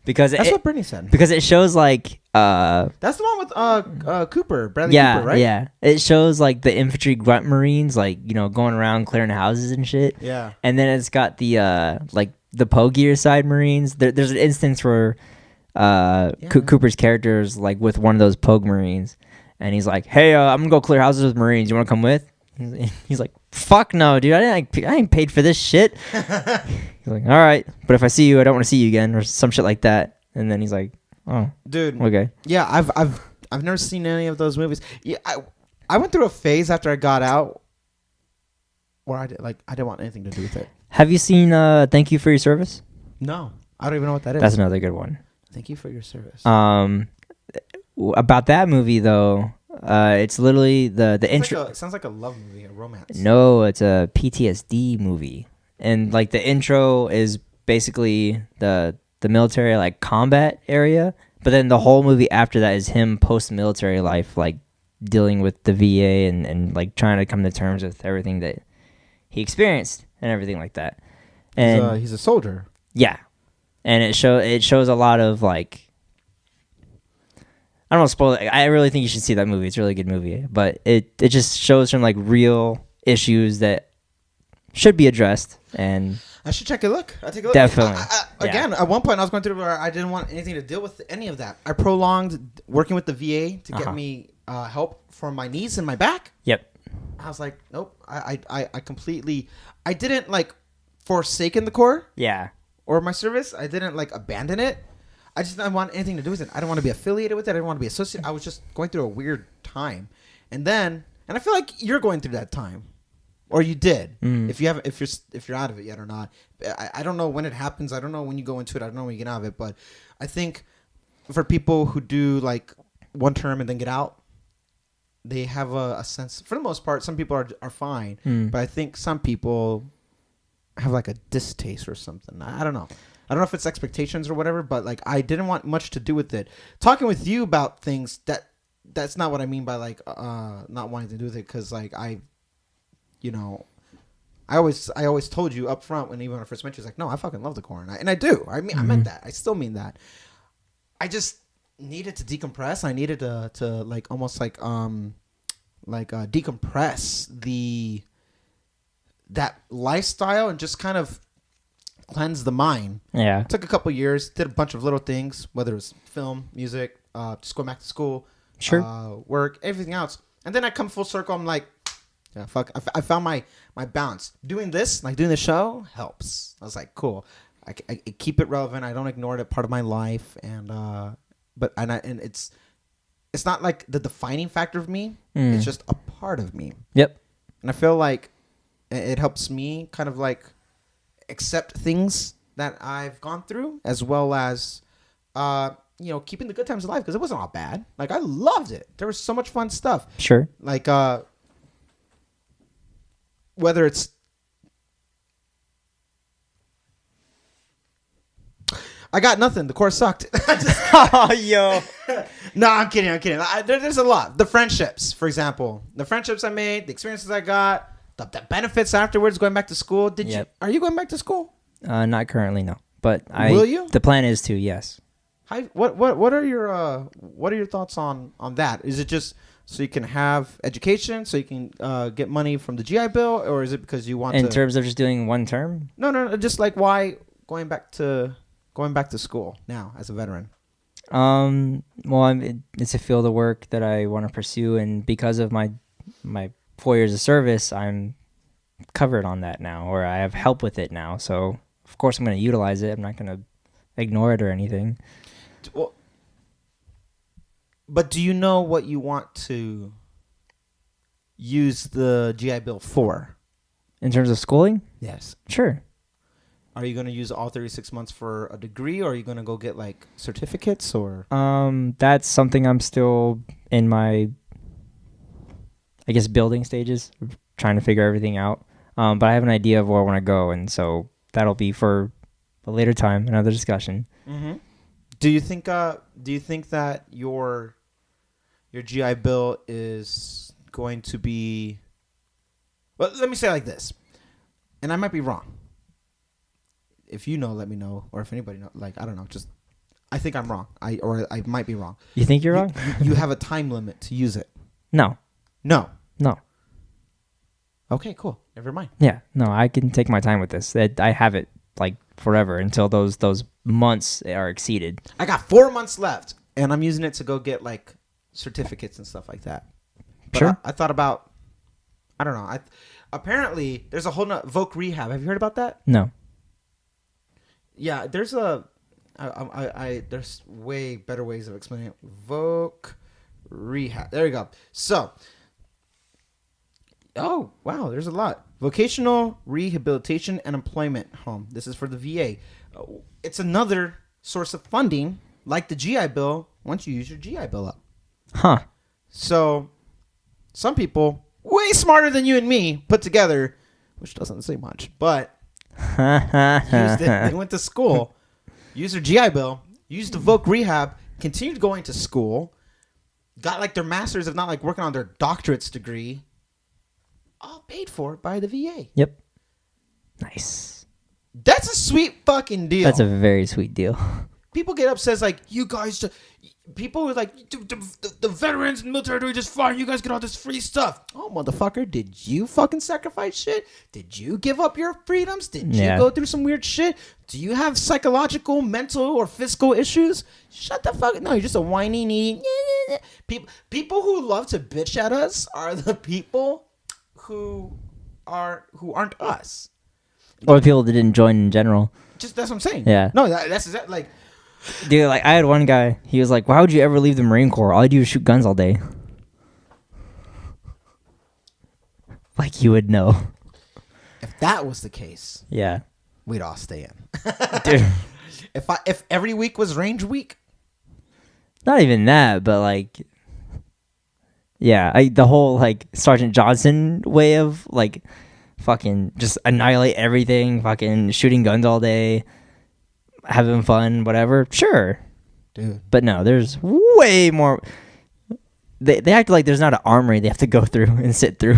because That's it, what Brittany said. because it shows like That's the one with Cooper, Bradley yeah, Cooper, right? yeah. It shows like the infantry grunt Marines, like, you know, going around clearing houses and shit. Yeah. And then it's got the like the Poe Gear side Marines. There's an instance where Cooper's character is like with one of those Pogue Marines, and he's like, "Hey, I'm gonna go clear houses with Marines. You want to come with?" He's like, "Fuck no, dude. I ain't paid for this shit." He's like, "All right, but if I see you, I don't want to see you again," or some shit like that. And then he's like, "Oh, Dude. okay." Yeah, I've never seen any of those movies. Yeah, I went through a phase after I got out where I didn't want anything to do with it. Have you seen Thank You for Your Service? No, I don't even know what that is. That's another good one. Thank you for your service. About that movie though, it's literally the intro. It sounds like a love movie, a romance. No, it's a PTSD movie, and like the intro is basically the military like combat area, but then the whole movie after that is him post military life, like dealing with the VA and like trying to come to terms with everything that he experienced and everything like that. And he's a soldier. yeah, and it shows a lot of like I don't want to spoil it. I really think you should see that movie. It's a really good movie, but it just shows some like real issues that should be addressed. And I should check a look. I'll take a look. Definitely. Again, at one point I was going through where I didn't want anything to deal with any of that. I prolonged working with the VA to get me help for my knees and my back. Yep. I was like, nope. I completely. I didn't like forsaken the Corps. Yeah. Or my service. I didn't like abandon it. I just didn't want anything to do with it. I didn't want to be affiliated with it. I didn't want to be associated. I was just going through a weird time, and I feel like you're going through that time, or you did. If you're out of it yet or not. I don't know when it happens. I don't know when you go into it. I don't know when you get out of it. But I think for people who do like one term and then get out, they have a sense. For the most part, some people are fine, but I think some people have like a distaste or something. I don't know. I don't know if it's expectations or whatever, but like I didn't want much to do with it. Talking with you about things that's not what I mean by like not wanting to do with it, because like I always told you up front when I first met you, it's like, no, I fucking love the Corps, and I do. I mean, I meant that. I still mean that. I just needed to decompress. I needed to like almost like decompress that lifestyle and just kind of cleanse the mind. Yeah. It took a couple years, did a bunch of little things, whether it was film, music, just going back to school, work, everything else. And then I come full circle. I'm like, yeah, fuck. I found my balance. Doing this show helps. I was like, cool. I keep it relevant. I don't ignore it. Part of my life. And it's not like the defining factor of me. It's just a part of me. Yep. And I feel like it helps me kind of like accept things that I've gone through, as well as keeping the good times alive, because it wasn't all bad. Like I loved it. There was so much fun stuff. Sure. Like whether it's I got nothing. The course sucked. Oh, yo. No, I'm kidding. There's a lot. The friendships, for example, the friendships I made, the experiences I got, the benefits afterwards, going back to school. Are you going back to school? Not currently, no. But will you? The plan is to, yes. What are your thoughts on that? Is it just so you can have education, so you can get money from the GI Bill, or is it because you want in terms of just doing one term? No. Just like why going back to school now as a veteran? Well, it's a field of work that I want to pursue, and because of my 4 years of service, I'm covered on that now, or I have help with it now. So of course I'm going to utilize it. I'm not going to ignore it or anything. Well, but do you know what you want to use the GI Bill for? In terms of schooling? Yes. Sure. Are you going to use all 36 months for a degree, or are you going to go get like certificates, or? That's something I'm still in my, I guess, building stages, trying to figure everything out. But I have an idea of where I want to go, and so that'll be for a later time, another discussion. Mm-hmm. Do you think that your GI Bill is going to be? Well, let me say it like this, and I might be wrong. If you know, let me know, or if anybody knows, like I don't know, just I think I'm wrong. I might be wrong. You think you're wrong? You have a time limit to use it. No. Okay, cool. Never mind. Yeah, no, I can take my time with this. I have it like forever until those months are exceeded. I got 4 months left, and I'm using it to go get like certificates and stuff like that. But sure. I thought about, I don't know. Apparently, there's a whole Voc Rehab. Have you heard about that? No. Yeah, there's there's way better ways of explaining it. Voc Rehab. There you go. So, oh wow, there's a lot. Vocational Rehabilitation and Employment Home. This is for the VA. It's another source of funding, like the GI Bill. Once you use your GI Bill up. Huh. So, some people way smarter than you and me put together, which doesn't say much, but. Used it. They went to school, used their GI Bill, used the Voc Rehab, continued going to school, got like their master's, if not like working on their doctorate's degree, all paid for by the VA. Yep. Nice. That's a sweet fucking deal. That's a very sweet deal. people get upset. It's like, you guys, people were like, the veterans and military are doing just fine. You guys get all this free stuff. Oh, motherfucker, did you fucking sacrifice shit? Did you give up your freedoms? Did you go through some weird shit? Do you have psychological, mental, or physical issues? Shut the fuck. No, you're just a whiny knee. People who love to bitch at us are the people who aren't us. Or people that didn't join in general. Just that's what I'm saying. Yeah. No, that's exactly like. Dude, like I had one guy. He was like, "Why would you ever leave the Marine Corps? All I do is shoot guns all day." Like you would know. If that was the case, Yeah. we'd all stay in. Dude. If every week was range week, Not even that, but like, yeah, the whole like Sergeant Johnson way of like, fucking just annihilate everything, fucking shooting guns all day, having fun, whatever. Sure, dude. but no, there's way more. They act like there's not an armory they have to go through and sit through.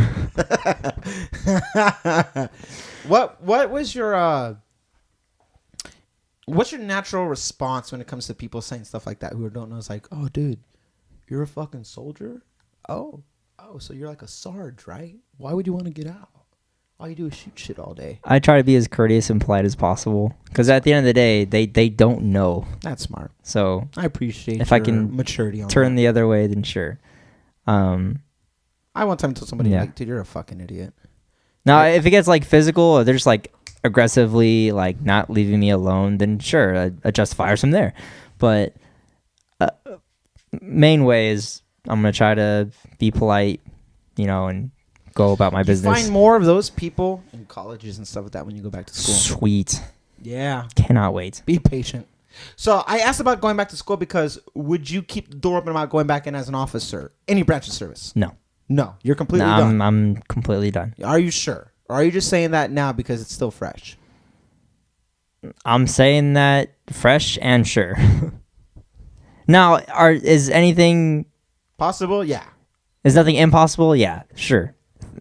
What was your what's your natural response when it comes to people saying stuff like that who don't know? It's like, oh, dude, you're a fucking soldier. Oh, so you're like a sarge, right? Why would you want to get out? All you do is shoot shit all day. I try to be as courteous and polite as possible because at the end of the day, they don't know. That's smart. So I appreciate if your I can maturity on turn that. the other way, then sure. I one time told somebody, Yeah. like, dude, you're a fucking idiot. Now, if it gets like physical, or they're just like aggressively like not leaving me alone, then sure, I justify from there. But main way is I'm gonna try to be polite, and go about my business. Find more of those people in colleges and stuff like that when you go back to school. Sweet. Yeah. Cannot wait. Be patient. So I asked about going back to school because would you keep the door open about going back in as an officer? Any branch of service? No, you're completely done. I'm completely done. Are you sure? Or are you just saying that now because it's still fresh? I'm saying that fresh and sure. Now, is anything Possible? Yeah. Is nothing impossible? Yeah, sure.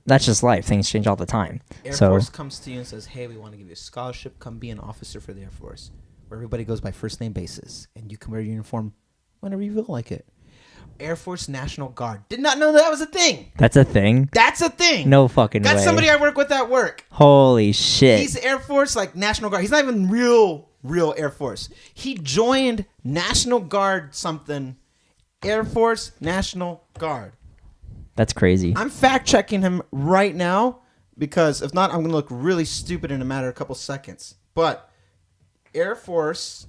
That's just life. Things change all the time. Air So Force comes to you and says, hey, we want to give you a scholarship. Come be an officer for the Air Force, where everybody goes by first name basis, and you can wear your uniform whenever you feel like it. Air Force National Guard. Did not know that was a thing. that's a thing. That's a thing. No fucking Got way. somebody I work with at work. Holy shit. He's Air Force, like National Guard. He's not even real Air Force. He joined National Guard something. Air Force National Guard. That's crazy. I'm fact checking him right now because if not, I'm going to look really stupid in a matter of a couple seconds. But Air Force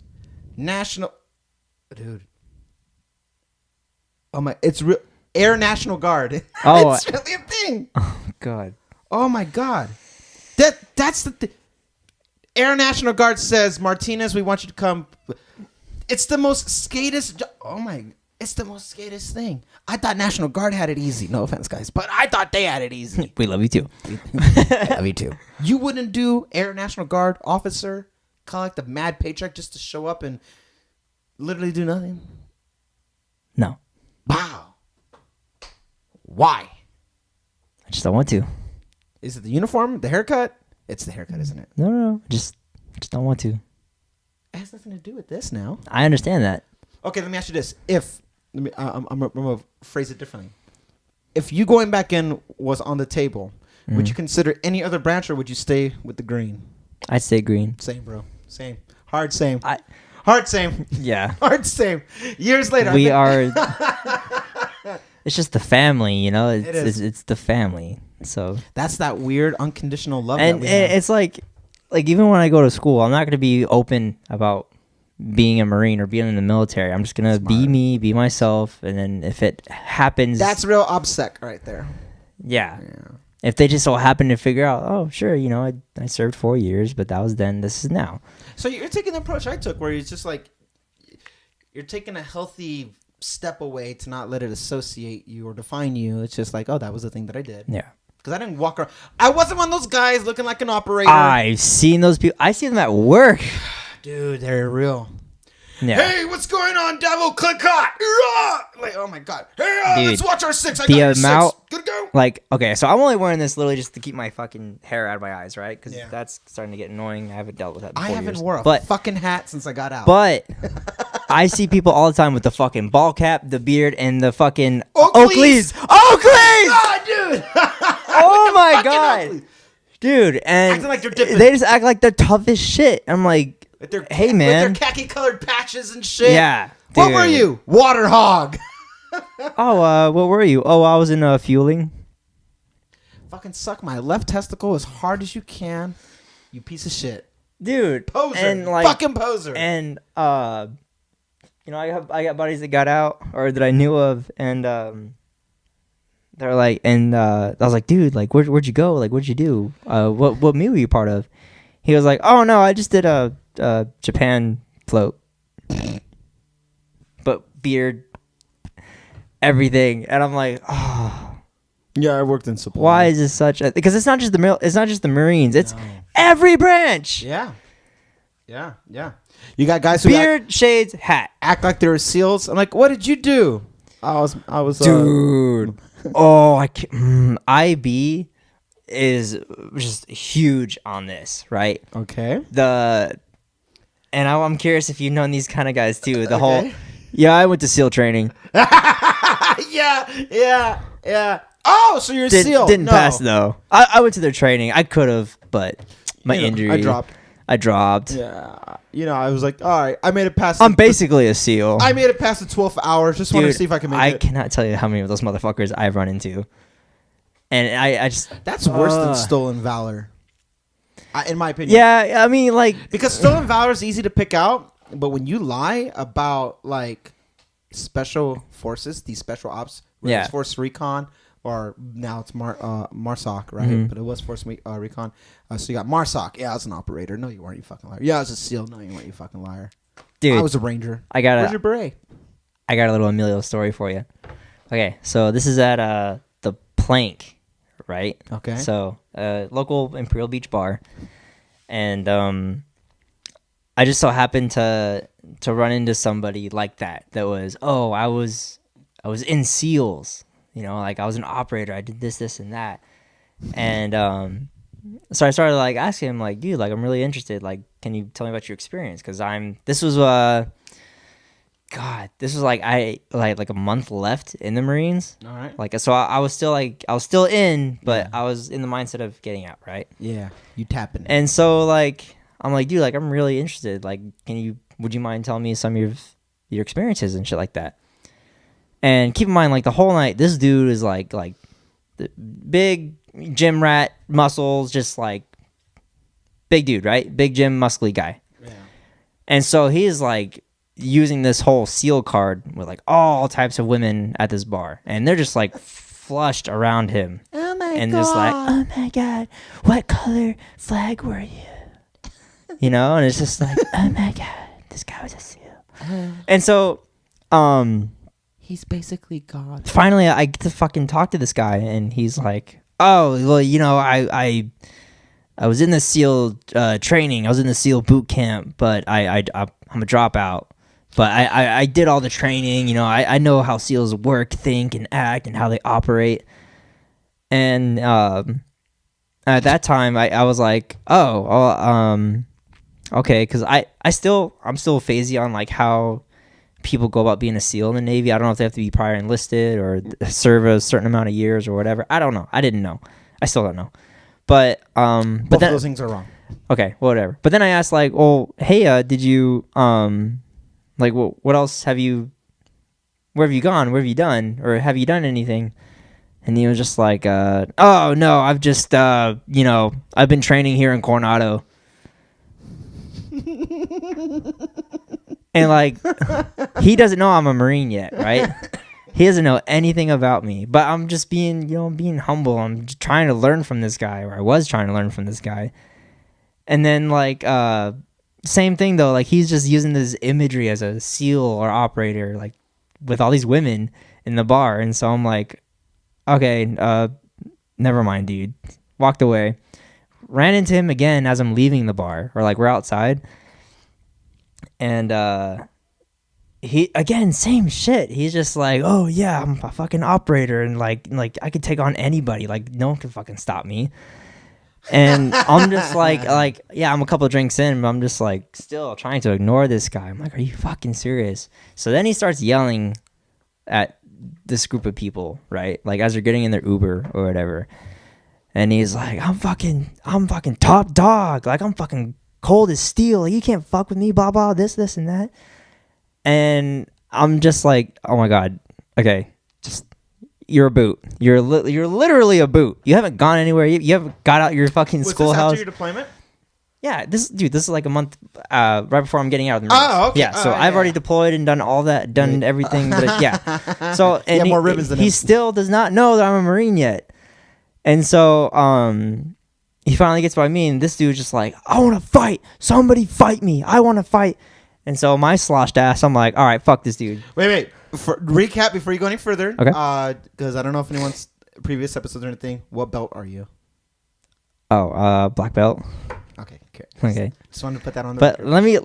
National... Dude. Oh my... It's real... Air National Guard. Oh. It's really a thing. Oh, God. Oh my God. That's the Air National Guard says, Martinez, we want you to come. It's the most skatist. It's the most skatist thing. I thought National Guard had it easy. No offense, guys, but I thought they had it easy. We love you too. I love you too. You wouldn't do Air National Guard officer collect a mad paycheck just to show up and literally do nothing? No. Wow. Why? I just don't want to. Is it the uniform? The haircut? It's the haircut, isn't it? No. Just don't want to. It has nothing to do with this now. I understand that. Okay, let me ask you this. I'm going to phrase it differently. If you going back in was on the table, would you consider any other branch or would you stay with the green? I'd say green. Same, bro. Same. Hard same. I- Hard same. Yeah. Hard same. Years later. We are... It's just the family, It's the family. So That's that weird unconditional love and that we have. it's like even when I go to school, I'm not going to be open about being a Marine or being in the military. I'm just going to be me, be myself, and then if it happens, That's real OBSEC right there. yeah. If they just so happen to figure out, oh, sure, I served 4 years, but that was then, this is now. So you're taking the approach I took where it's just like you're taking a healthy step away to not let it associate you or define you. It's just like, oh, that was the thing that I did. Yeah. Because I didn't walk around. I wasn't one of those guys looking like an operator. I've seen those people. I see them at work. Dude, they're real. Yeah. Hey, what's going on, devil? Click hot. Like, oh my God. Hey, Dude, let's watch our six. I the got your amount- six. Good to go. Like, okay, so I'm only wearing this literally just to keep my fucking hair out of my eyes, right? Because Yeah. that's starting to get annoying. I haven't dealt with that in I 4 haven't years. wore a but, fucking hat since I got out. But I see people all the time with the fucking ball cap, the beard, and the fucking Oakleys. Oakleys! God, dude. Oh my Fucking god, Oakleys. dude! And Acting like they're dipping. they just act like they're tough as shit. I'm like, With their, hey with man, their khaki colored patches and shit. yeah. What dude. were you? Water hog. Oh, what were you? Oh, I was in fueling. Fucking suck my left testicle as hard as you can. You piece of shit. Dude, Poser. and like fucking poser. And you know, I got buddies that got out or that I knew of, and they're like, and I was like, dude, like, where'd you go? Like, what'd you do? What meal were you part of? He was like, oh no, I just did a Japan float, but beard, everything, and I'm like, oh, yeah, I worked in supply. why is this such a? Because it's not just the Marines, it's every branch. Yeah. You got guys who Beard, shades, hat. act like they were SEALs. I'm like, what did you do? I was Dude. Oh, I can't. IB is just huge on this, right? okay. And I'm curious if you've known these kind of guys too. The Okay. whole, yeah, I went to SEAL training. yeah. Oh, so you're a SEAL? Didn't No. pass though. I went to their training. I could have, but my You know, injury. I dropped. I dropped. Yeah. I was like, all right, I made it past. I'm basically a SEAL. I made it past the 12 hours. Just want to Dude, see if I can make I it. cannot tell you how many of those motherfuckers I've run into. And I just. That's worse than stolen valor. In my opinion. Yeah, I mean, like. Because stolen valor is easy to pick out, but when you lie about like special forces, these special ops, whether Yeah. it's Force Recon or now it's MARSOC, right? Mhm. But it was Force Recon. So you got MARSOC. Yeah, I was an operator. No, you weren't. You fucking liar. Yeah, I was a SEAL. No, you weren't. You fucking liar. Dude, I was a Ranger. I got Where's your beret? I got a little Emilio story for you. Okay, so this is at the Plank, right? Okay. So local Imperial Beach bar, and I just so happened to run into somebody like that. That was, oh, I was in SEALs, you know, like I was an operator. I did this, and that, and so I started like asking him, like, dude, like I'm really interested. Like, can you tell me about your experience? Because this was like like a month left in the Marines. All right. Like, so I was still in, but I was in the mindset of getting out, right? Yeah, you tapping. And so like I'm like, dude, like I'm really interested. Like, would you mind telling me some of your experiences and shit like that? And keep in mind, like the whole night, this dude is like the big gym rat, muscles, just like big dude, right? Big gym, muscly guy. Yeah. And so he's like using this whole SEAL card with like all types of women at this bar, and they're just like flushed around him. Oh my And just like, oh my god, what color flag were you? You know, and it's just like, oh my god, this guy was a SEAL. And so, he's basically God. finally I get to fucking talk to this guy, and he's like, oh, well, you know, I was in the SEAL training. I was in the SEAL boot camp, but I'm a dropout. But I did all the training. You know, I know how SEALs work, think, and act, and how they operate. And at that time, I was like, oh, well, okay, because I'm still phasey on like how people go about being a SEAL in the Navy. I don't know if they have to be prior enlisted or serve a certain amount of years or whatever. I don't know. I didn't know. I still don't know. But Both then, of those things are wrong. okay, whatever. But then I asked like, well, hey, did you like what else have you? Where have you gone? Where have you done? Or have you done anything? And he was just like, oh no, I've just you know, I've been training here in Coronado. And like, he doesn't know I'm a Marine yet, right? He doesn't know anything about me, but I'm just being, you know, being humble. I'm just trying to learn from this guy, or I was trying to learn from this guy. And then like, same thing though, like he's just using this imagery as a SEAL or operator, like with all these women in the bar. And so I'm like, okay, never mind, dude. Walked away. Ran into him again as I'm leaving the bar, or like we're outside. And he again, same shit. He's just like, oh yeah, I'm a fucking operator, and like I could take on anybody. Like no one can fucking stop me. And I'm just like, yeah, I'm a couple of drinks in, but I'm just like still trying to ignore this guy. I'm like, are you fucking serious? So then he starts yelling at this group of people, right? Like as they're getting in their Uber or whatever. And he's like, I'm fucking top dog. Like I'm fucking cold as steel. Like, you can't fuck with me, blah, blah, this, and that. And I'm just like, oh my God. Okay. Just, you're a boot. You're literally a boot. You haven't gone anywhere. You haven't got out your fucking schoolhouse. Was this after your deployment? Yeah, this is like a month right before I'm getting out of the Marines. Oh, okay. Yeah, so I've already deployed and done all that, done everything. But yeah, so and more ribbons than he him. still does not know that I'm a Marine yet. And so he finally gets by me, and this dude's just like, I want to fight. Somebody fight me. I want to fight. And so my sloshed ass, I'm like, all right, fuck this dude. Wait. Recap before you go any further. Okay. Because I don't know if anyone's previous episodes or anything. What belt are you? Oh, black belt. Okay. Just wanted to put that on the But record.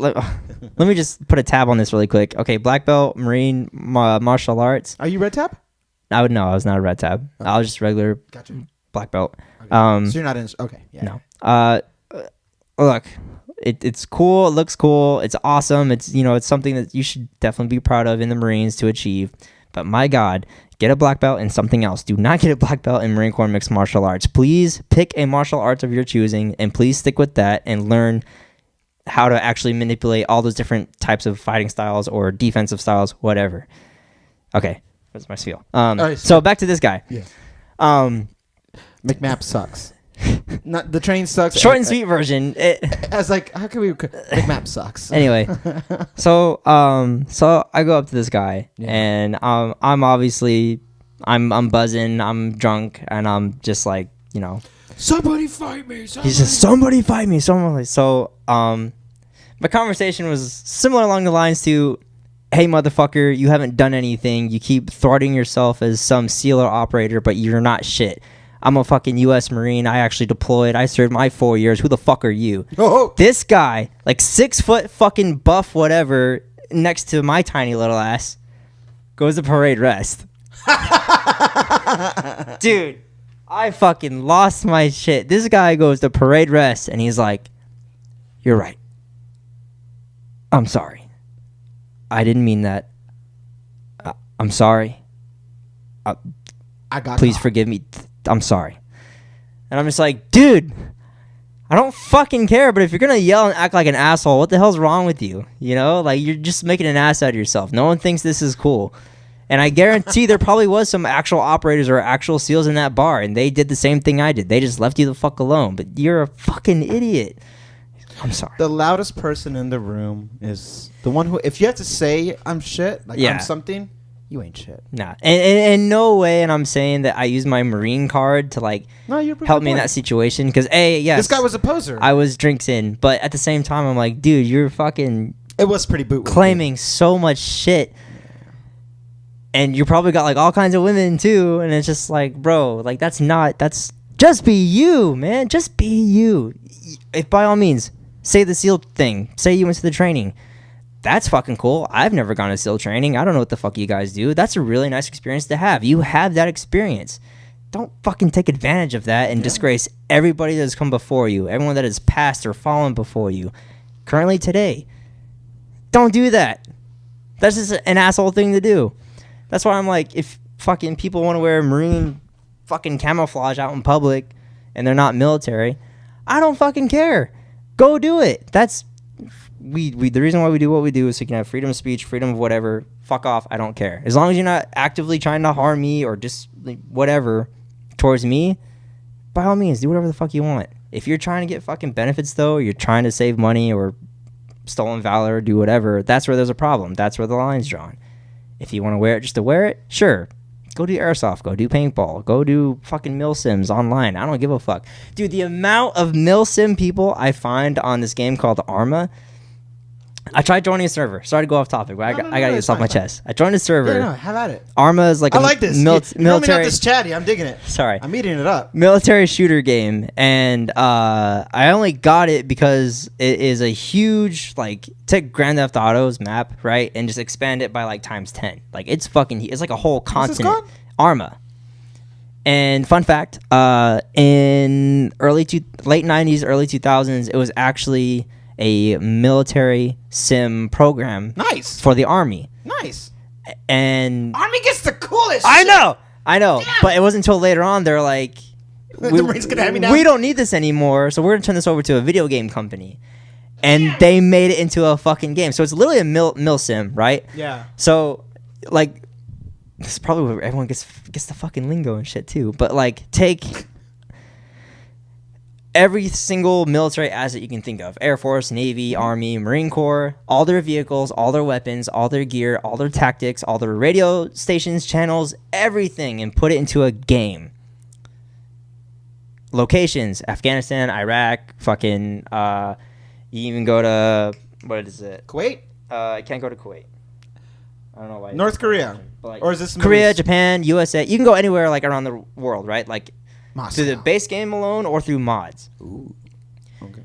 let me just put a tab on this really quick. Okay, black belt, Marine, martial arts. Are you red tab? I was not a red tab. Okay. I was just regular Gotcha. black belt. Okay. So you're not in. Okay. Yeah. No. Look, it's cool. It looks cool. It's awesome. It's it's something that you should definitely be proud of in the Marines to achieve. But my God, get a black belt in something else. Do not get a black belt in Marine Corps mixed martial arts. Please pick a martial arts of your choosing, and please stick with that and learn how to actually manipulate all those different types of fighting styles or defensive styles, whatever. Okay, that's my spiel. So back to this guy. Yeah. McMap sucks. Not the train sucks. Short and sweet version. I was like, how can we? McMap sucks. Anyway, so I go up to this guy, and I'm obviously I'm buzzing, I'm drunk, and I'm just like, somebody fight me. He says, somebody fight me. So my conversation was similar along the lines to, hey motherfucker, you haven't done anything. You keep thwarting yourself as some SEAL or operator, but you're not shit. I'm a fucking U.S. Marine. I actually deployed. I served my 4 years. Who the fuck are you? Oh. This guy, like 6 foot fucking buff whatever, next to my tiny little ass, goes to parade rest. Dude, I fucking lost my shit. This guy goes to parade rest, and he's like, you're right. I'm sorry. I didn't mean that. I'm sorry. Please forgive me. I'm sorry. And I'm just like, dude, I don't fucking care, but if you're going to yell and act like an asshole, what the hell's wrong with you? Like, you're just making an ass out of yourself. No one thinks this is cool. And I guarantee there probably was some actual operators or actual SEALs in that bar, and they did the same thing I did. They just left you the fuck alone. But you're a fucking idiot. I'm sorry. The loudest person in the room is the one who, if you have to say I'm shit, like I'm something, you ain't shit. Nah. And no way, and I'm saying that I use my Marine card to help me in that situation. Because yes, this guy was a poser. I was drinks in, but at the same time, I'm like, dude, you're fucking. It was pretty boot claiming so much shit, and you probably got like all kinds of women too, and it's just like, bro, like that's just be you, man, just be you. If by all means, say the SEAL thing, say you went to the training. That's fucking cool. I've never gone to SEAL training. I don't know what the fuck you guys do. That's a really nice experience to have. You have that experience. Don't fucking take advantage of that and disgrace everybody that has come before you, everyone that has passed or fallen before you, currently today. Don't do that. That's just an asshole thing to do. That's why I'm like, if fucking people want to wear Marine fucking camouflage out in public and they're not military, I don't fucking care. Go do it. That's... We the reason why we do what we do is so you can have freedom of speech, freedom of whatever. Fuck off. I don't care. As long as you're not actively trying to harm me or just whatever towards me, by all means, do whatever the fuck you want. If you're trying to get fucking benefits, though, or you're trying to save money or stolen valor or do whatever, that's where there's a problem. That's where the line's drawn. If you want to wear it just to wear it, sure. Go do airsoft. Go do paintball. Go do fucking milsims online. I don't give a fuck. Dude, the amount of milsim people I find on this game called Arma... I tried joining a server. Sorry to go off topic, but I gotta get this off my chest. I joined a server. Yeah, no, have at it. Arma is like I like this. military. You're not this chatty. I'm digging it. Sorry, I'm eating it up. Military shooter game, and I only got it because it is a huge take Grand Theft Auto's map, right, and just expand it by times 10. It's fucking. It's like a whole continent. What's this called? Arma. And fun fact, in late 90s, early 2000s, it was actually a military sim program Nice. for the Army. Nice. And Army gets the coolest I shit. know. Damn. But it wasn't until later on they're like, The Marines gonna have me now? we don't need this anymore, so we're going to turn this over to a video game company. And they made it into a fucking game. So it's literally a mil sim, right? Yeah. So, like, this is probably where everyone gets the fucking lingo and shit too. But like, take every single military asset you can think of: Air Force, Navy, Army, Marine Corps, all their vehicles, all their weapons, all their gear, all their tactics, all their radio stations, channels, everything, and put it into a game. Locations: Afghanistan, Iraq, fucking. You even go to, what is it? Kuwait? I can't go to Kuwait. I don't know why. North Korea. But like, Or is this Korea, movies? Japan, USA? You can go anywhere like around the world, right? Like Moscow. through the base game alone or through mods. Ooh. Okay.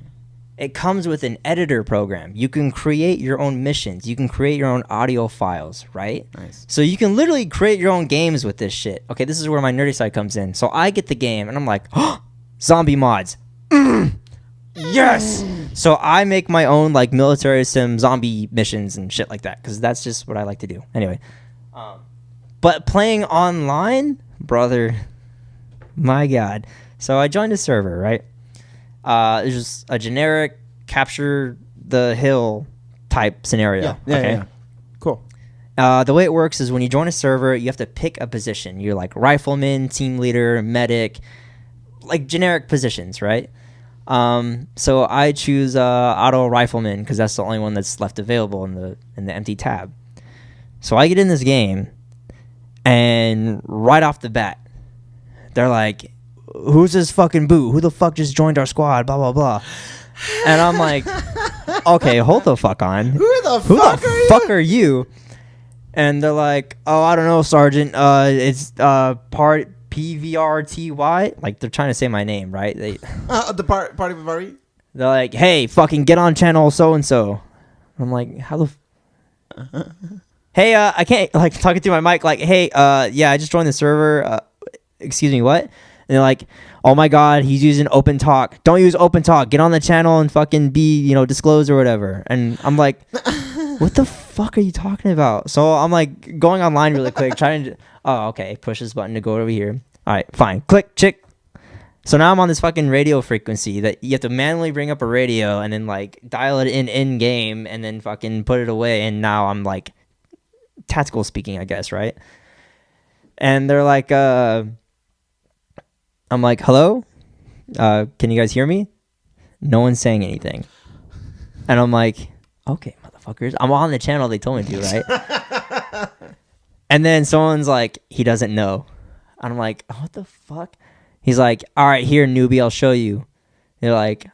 It comes with an editor program. You can create your own missions. You can create your own audio files, right? Nice. So you can literally create your own games with this shit. Okay, this is where my nerdy side comes in. So I get the game and I'm like, oh, zombie mods. Yes. So I make my own like military sim zombie missions and shit like that because that's just what I like to do. Anyway, but playing online, brother, my God. So I joined a server, right? It's just a generic capture the hill type scenario. Yeah. Cool. The way it works is when you join a server, you have to pick a position. You're like rifleman, team leader, medic, like generic positions, right? So I choose auto rifleman because that's the only one that's left available in the empty tab. So I get in this game, and right off the bat, they're like, "Who's this fucking boot? Who the fuck just joined our squad? Blah blah blah." And I'm like, "Okay, hold the fuck on. Who the fuck are you?" And they're like, "Oh, I don't know, Sergeant. It's part PVRTY." Like they're trying to say my name, right? The party with Murray? They're like, "Hey, fucking get on channel so and so." I'm like, "How the?" Hey, I can't like talking through my mic. Like, hey, yeah, I just joined the server. Excuse me, what? And they're like, "Oh my God, he's using open talk. Don't use open talk. Get on the channel and fucking be, disclosed or whatever." And I'm like, "What the fuck are you talking about?" So I'm like going online really quick, trying to. Oh, okay. Push this button to go over here. All right, fine. Click, chick. So now I'm on this fucking radio frequency that you have to manually bring up a radio and then like dial it in game and then fucking put it away. And now I'm like tactical speaking, I guess, right? And they're like, I'm like, "Hello? Can you guys hear me?" No one's saying anything. And I'm like, "Okay, motherfuckers. I'm on the channel they told me to, right?" And then someone's like, "He doesn't know." And I'm like, "Oh, what the fuck?" He's like, "All right, here, newbie, I'll show you." They're like,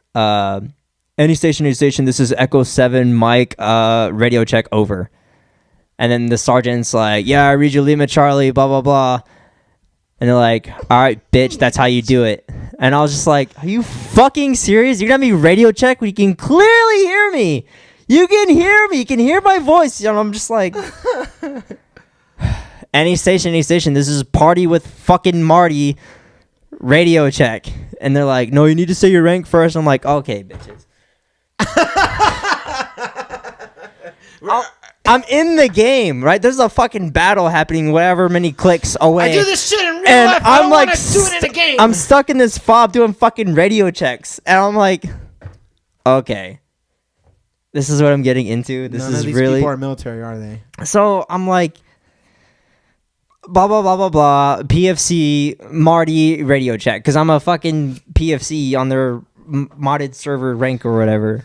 any station, this is Echo 7, Mike, radio check, over." And then the sergeant's like, "Yeah, I read you Lima Charlie, blah, blah, blah." And they're like, "All right, bitch, that's how you do it." And I was just like, "Are you fucking serious? You're going to have me radio check when you can clearly hear me? You can hear me. You can hear my voice." And I'm just like... Any station, this is Party with fucking Marty, radio check. And they're like, "No, you need to say your rank first." I'm like, "Okay, bitches." I'm in the game, right? There's a fucking battle happening whatever many clicks away. I do this shit in real and life. I I'm don't like, want to do it in a game. I'm stuck in this fob doing fucking radio checks. And I'm like, okay. This is what I'm getting into. This None is of these really... people are military, are they? So I'm like... blah, blah, blah, blah, blah, PFC, Marty, radio check. Because I'm a fucking PFC on their modded server rank or whatever.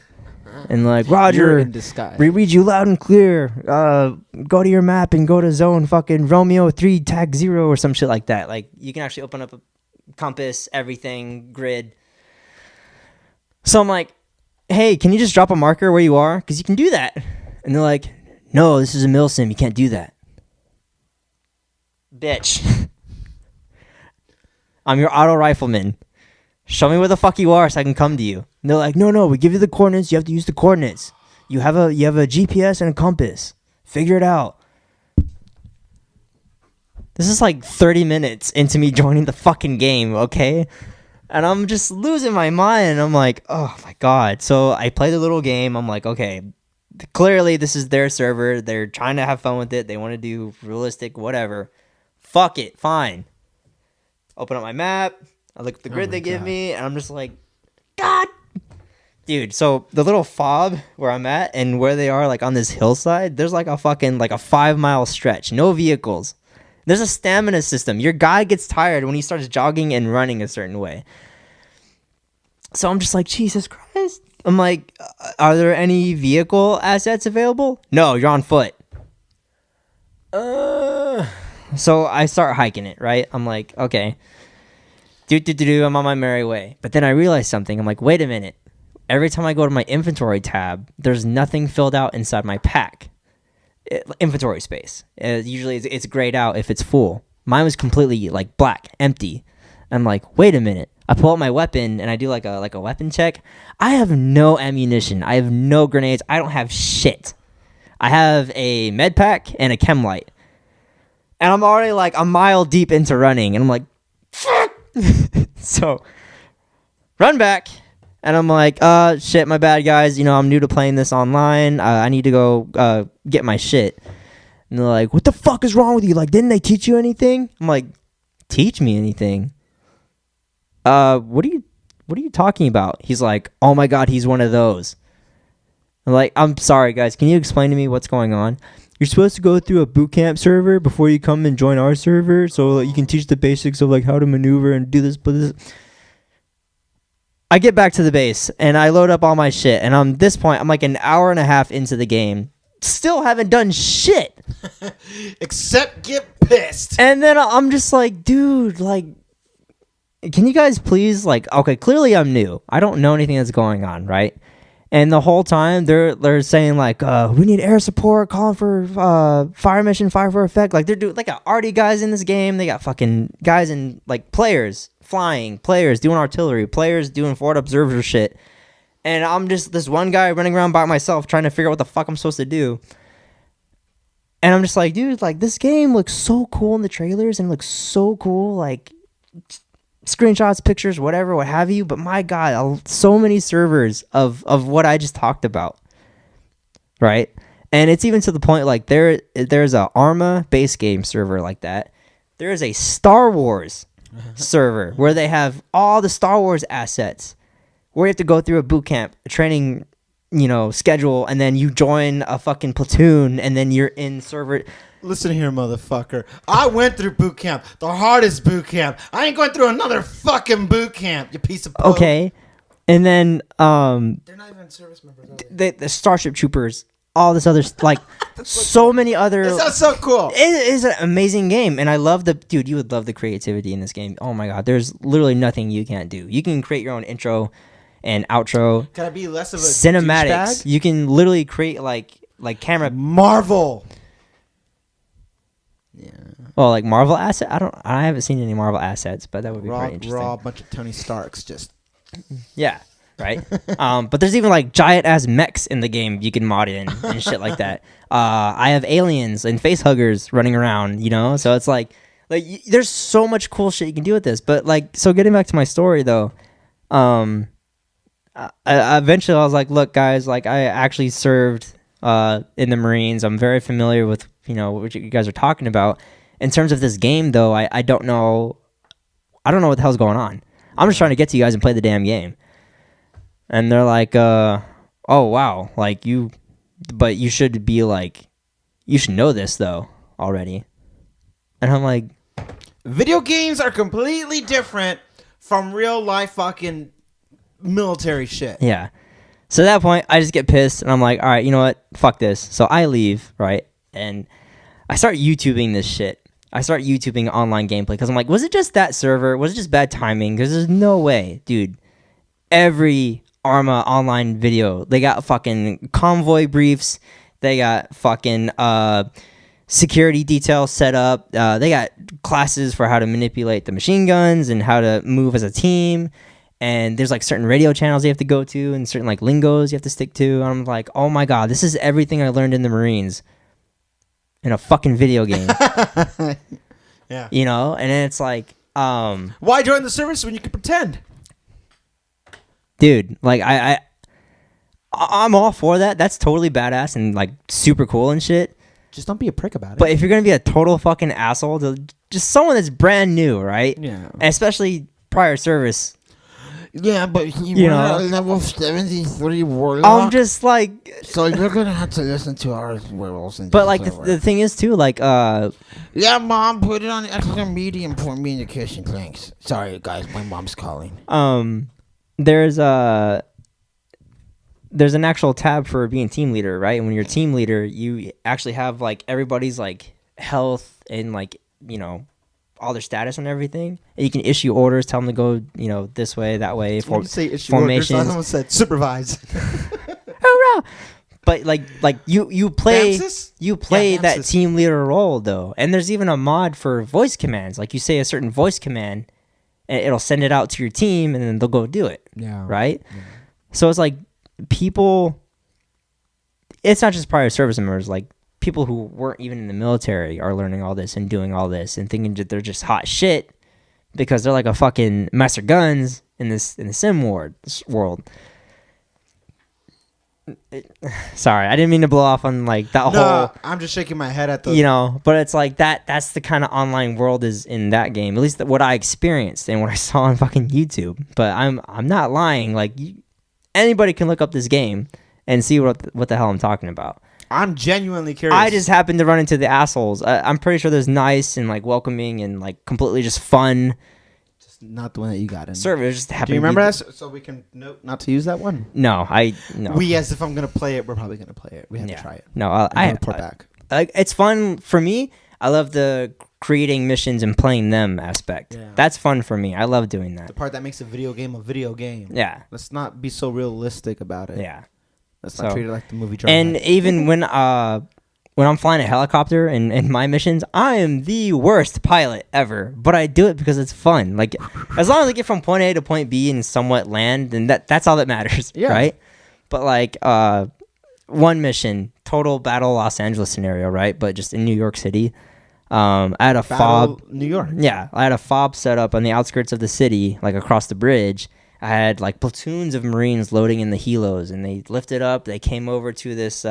And like, You're "Roger, in disguise. we read you loud and clear. Go to your map and go to zone fucking Romeo 3 tag 0 or some shit like that." Like, you can actually open up a compass, everything, grid. So I'm like, "Hey, can you just drop a marker where you are? Because you can do that." And they're like, "No, this is a milsim. You can't do that." Bitch. I'm your auto rifleman. Show me where the fuck you are so I can come to you. And they're like, no, we give you the coordinates. You have to use the coordinates. You have a GPS and a compass. Figure it out. This is like 30 minutes into me joining the fucking game, okay? And I'm just losing my mind. And I'm like, oh my God. So I play the little game. I'm like, okay, clearly this is their server. They're trying to have fun with it. They want to do realistic, whatever. Fuck it. Fine. Open up my map. I look at the grid they give me. And I'm just like, God. Dude, so the little fob where I'm at and where they are, like on this hillside, there's like a fucking, like a 5-mile stretch. No vehicles. There's a stamina system. Your guy gets tired when he starts jogging and running a certain way. So I'm just like, Jesus Christ. I'm like, are there any vehicle assets available? No, you're on foot. So I start hiking it, right? I'm like, okay. I'm on my merry way. But then I realized something. I'm like, wait a minute. Every time I go to my inventory tab, there's nothing filled out inside my pack. Inventory space. Usually it's grayed out if it's full. Mine was completely like black, empty. I'm like, wait a minute. I pull out my weapon and I do like a weapon check. I have no ammunition. I have no grenades. I don't have shit. I have a med pack and a chem light. And I'm already like a mile deep into running. And I'm like, fuck. So, run back. And I'm like, shit, my bad, guys. You know, I'm new to playing this online. I need to go get my shit. And they're like, what the fuck is wrong with you? Like, didn't they teach you anything? I'm like, teach me anything? What are you talking about? He's like, oh my God, he's one of those. I'm like, I'm sorry, guys. Can you explain to me what's going on? You're supposed to go through a boot camp server before you come and join our server, so you can teach the basics of like how to maneuver and do this, but this. I get back to the base and I load up all my shit, and on this point I'm like an hour and a half into the game, still haven't done shit except get pissed. And then I'm just like, dude, like, can you guys please, like, okay, clearly I'm new, I don't know anything that's going on, right? And the whole time they're saying like, we need air support, calling for fire mission, fire for effect. Like, they're doing, they got arty guys in this game, they got fucking guys in, like, players flying, players doing artillery, players doing forward observer shit. And I'm just this one guy running around by myself trying to figure out what the fuck I'm supposed to do. And I'm just like, dude, like, this game looks so cool in the trailers and looks so cool, like screenshots, pictures, whatever, what have you. But my God, so many servers of what I just talked about, right? And it's even to the point, like, there's a Arma base game server like that. There is a Star Wars server where they have all the Star Wars assets, where you have to go through a boot camp, a training, schedule, and then you join a fucking platoon, and then you're in server. Listen here, motherfucker. I went through boot camp, the hardest boot camp. I ain't going through another fucking boot camp, you piece of poop. Okay, and then they're not even service members, are they? The Starship Troopers, all this other like so many other. It sounds so cool. It is an amazing game, and I love dude. You would love the creativity in this game. Oh my God, there's literally nothing you can't do. You can create your own intro and outro. Can I be less of a cinematics? douchebag? You can literally create like camera. Marvel. Yeah. Well, like Marvel asset. I haven't seen any Marvel assets, but that would be pretty interesting. Raw bunch of Tony Starks just. Yeah. Right. But there's even like giant ass mechs in the game you can mod in and shit like that. I have aliens and face huggers running around, so it's like there's so much cool shit you can do with this. But like, so getting back to my story though, eventually I was like, look guys, like, I actually served in the Marines. I'm very familiar with what you guys are talking about. In terms of this game though, I don't know what the hell's going on. I'm just trying to get to you guys and play the damn game. And they're like, oh, wow, like, but you should be like, you should know this, though, already. And I'm like, video games are completely different from real life fucking military shit. Yeah. So at that point, I just get pissed, and I'm like, all right, you know what? Fuck this. So I leave, right? And I start YouTubing this shit. I start YouTubing online gameplay, because I'm like, was it just that server? Was it just bad timing? Because there's no way, dude. Every Arma online video, they got fucking convoy briefs, they got fucking security details set up, they got classes for how to manipulate the machine guns and how to move as a team, and there's like certain radio channels you have to go to and certain like lingos you have to stick to. And I'm like, oh my God, this is everything I learned in the Marines in a fucking video game. Yeah. You know, and then it's like, Why join the service when you can pretend? dude, like I'm all for that. That's totally badass and like super cool and shit. Just don't be a prick about it. But if you're gonna be a total fucking asshole to just someone that's brand new, right? Yeah. And especially prior service. Yeah, but he You went know. at level 73 warlock. I'm just like, So you're gonna have to listen to our rules. And but like the thing is too, like yeah, Mom, put it on extra medium for me in the kitchen. Thanks. Sorry, guys, my mom's calling. there's an actual tab for being team leader, right? And when you're team leader, you actually have like everybody's like health and like, you know, all their status and everything. And you can issue orders, tell them to go, you know, this way, that way. When you say issue formations. orders, I almost said supervise. Hoorah! But like you play Bamsis? Yeah, that Bamsis. team leader role though. And there's even a mod for voice commands. Like you say a certain voice command and it'll send it out to your team and then they'll go do it. Yeah. Right? Yeah. So it's like people, it's not just prior service members, like people who weren't even in the military are learning all this and doing all this and thinking that they're just hot shit because they're like a fucking master guns in the sim world. Sorry, I didn't mean to blow off on like that whole. I'm just shaking my head at the. You know, but it's like that's the kind of online world is in that game. At least what I experienced and what I saw on fucking YouTube. But I'm not lying. Like anybody can look up this game and see what the hell I'm talking about. I'm genuinely curious. I just happened to run into the assholes. I'm pretty sure there's nice and like welcoming and like completely just fun. Just not the one that you got in. Servers just happened. Do you remember that? So we can note not to use that one. No. We, as if I'm gonna play it, we're probably gonna play it. We have to try it. No, I report back. It's fun for me. I love the creating missions and playing them aspect. Yeah. That's fun for me. I love doing that. The part that makes a video game a video game. Yeah. Let's not be so realistic about it. Yeah. Let's not treat it like the movie drama. And even when I'm flying a helicopter in my missions, I am the worst pilot ever. But I do it because it's fun. Like as long as I get from point A to point B and somewhat land, then that's all that matters. Yeah. Right? But like one mission, total battle Los Angeles scenario, right? But just in New York City. I had a fob. New York. Yeah, I had a fob set up on the outskirts of the city, like across the bridge. I had like platoons of Marines loading in the helos, and they lifted up. They came over to this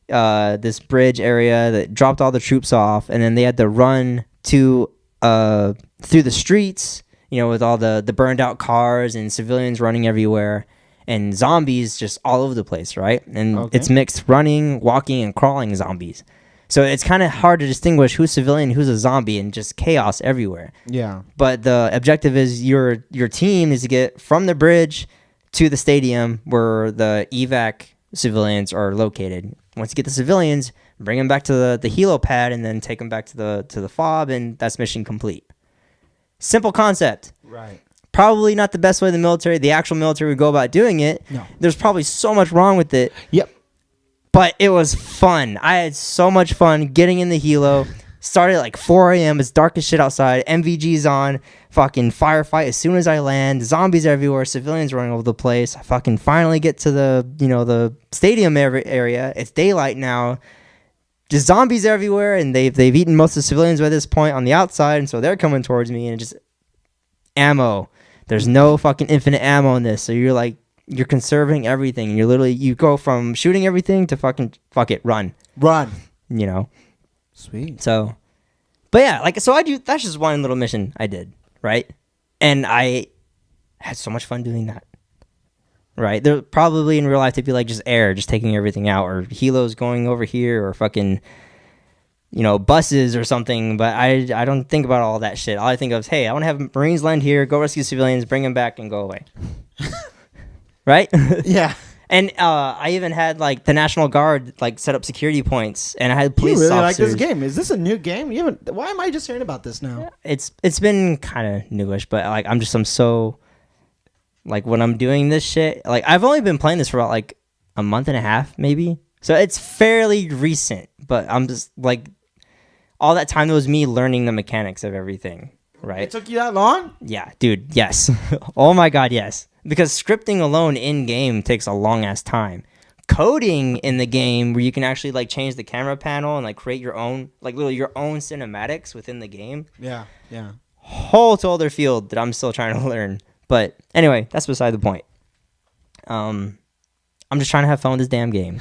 this bridge area that dropped all the troops off, and then they had to run to through the streets, you know, with all the burned out cars and civilians running everywhere, and zombies just all over the place, right? And it's mixed running, walking, and crawling zombies. So it's kind of hard to distinguish who's civilian, who's a zombie, and just chaos everywhere. Yeah. But the objective is your team is to get from the bridge to the stadium where the evac civilians are located. Once you get the civilians, bring them back to the helo pad, and then take them back to the fob, and that's mission complete. Simple concept. Right. Probably not the best way the actual military would go about doing it. No. There's probably so much wrong with it. Yep. But it was fun. I had so much fun getting in the helo. Started at like 4 a.m. It's dark as shit outside. MVG's on. Fucking firefight as soon as I land. Zombies everywhere. Civilians running over the place. I fucking finally get to the stadium area. It's daylight now. Just zombies everywhere, and they've eaten most of the civilians by this point on the outside, and so they're coming towards me, and just ammo. There's no fucking infinite ammo in this, so you're conserving everything, and you go from shooting everything to fucking fuck it, run. You know. Sweet. So, but yeah, that's just one little mission I did, right? And I had so much fun doing that. Right? There probably in real life they'd be like just taking everything out, or helos going over here, or fucking, buses or something. But I don't think about all that shit. All I think of is, hey, I want to have Marines land here, go rescue civilians, bring them back, and go away. Right? Yeah. And I even had like the National Guard like set up security points, and I had police You really officers. like this game? Is this a new game? Why am I just hearing about this now? It's been kind of newish, but like I'm so like when I'm doing this shit, like I've only been playing this for about like a month and a half, maybe. So it's fairly recent, but I'm just like all that time was me learning the mechanics of everything. Right? It took you that long? Yeah, dude. Yes. Oh my God, yes. Because scripting alone in game takes a long ass time. coding in the game where you can actually like change the camera panel and like create your own like literally your own cinematics within the game. Yeah. Whole other field that I'm still trying to learn. But anyway, that's beside the point. I'm just trying to have fun with this damn game.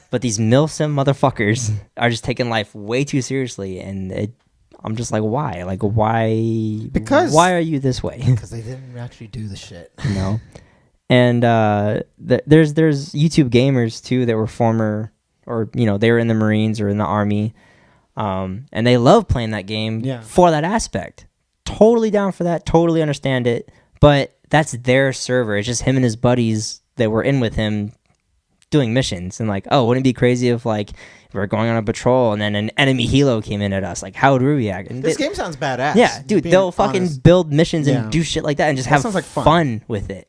But these milsim motherfuckers are just taking life way too seriously, and I'm just like, why? Like, why? Because why are you this way? Because they didn't actually do the shit. No. And there's YouTube gamers too that were former, or they were in the Marines or in the Army, and they love playing that game for that aspect. Totally down for that. Totally understand it. But that's their server. It's just him and his buddies that were in with him doing missions. And like, oh, wouldn't it be crazy if like we were going on a patrol and then an enemy helo came in at us? Like, how would we react? And This game sounds badass. Yeah, dude, they'll fucking build missions and do shit like that and just have sounds like fun with it.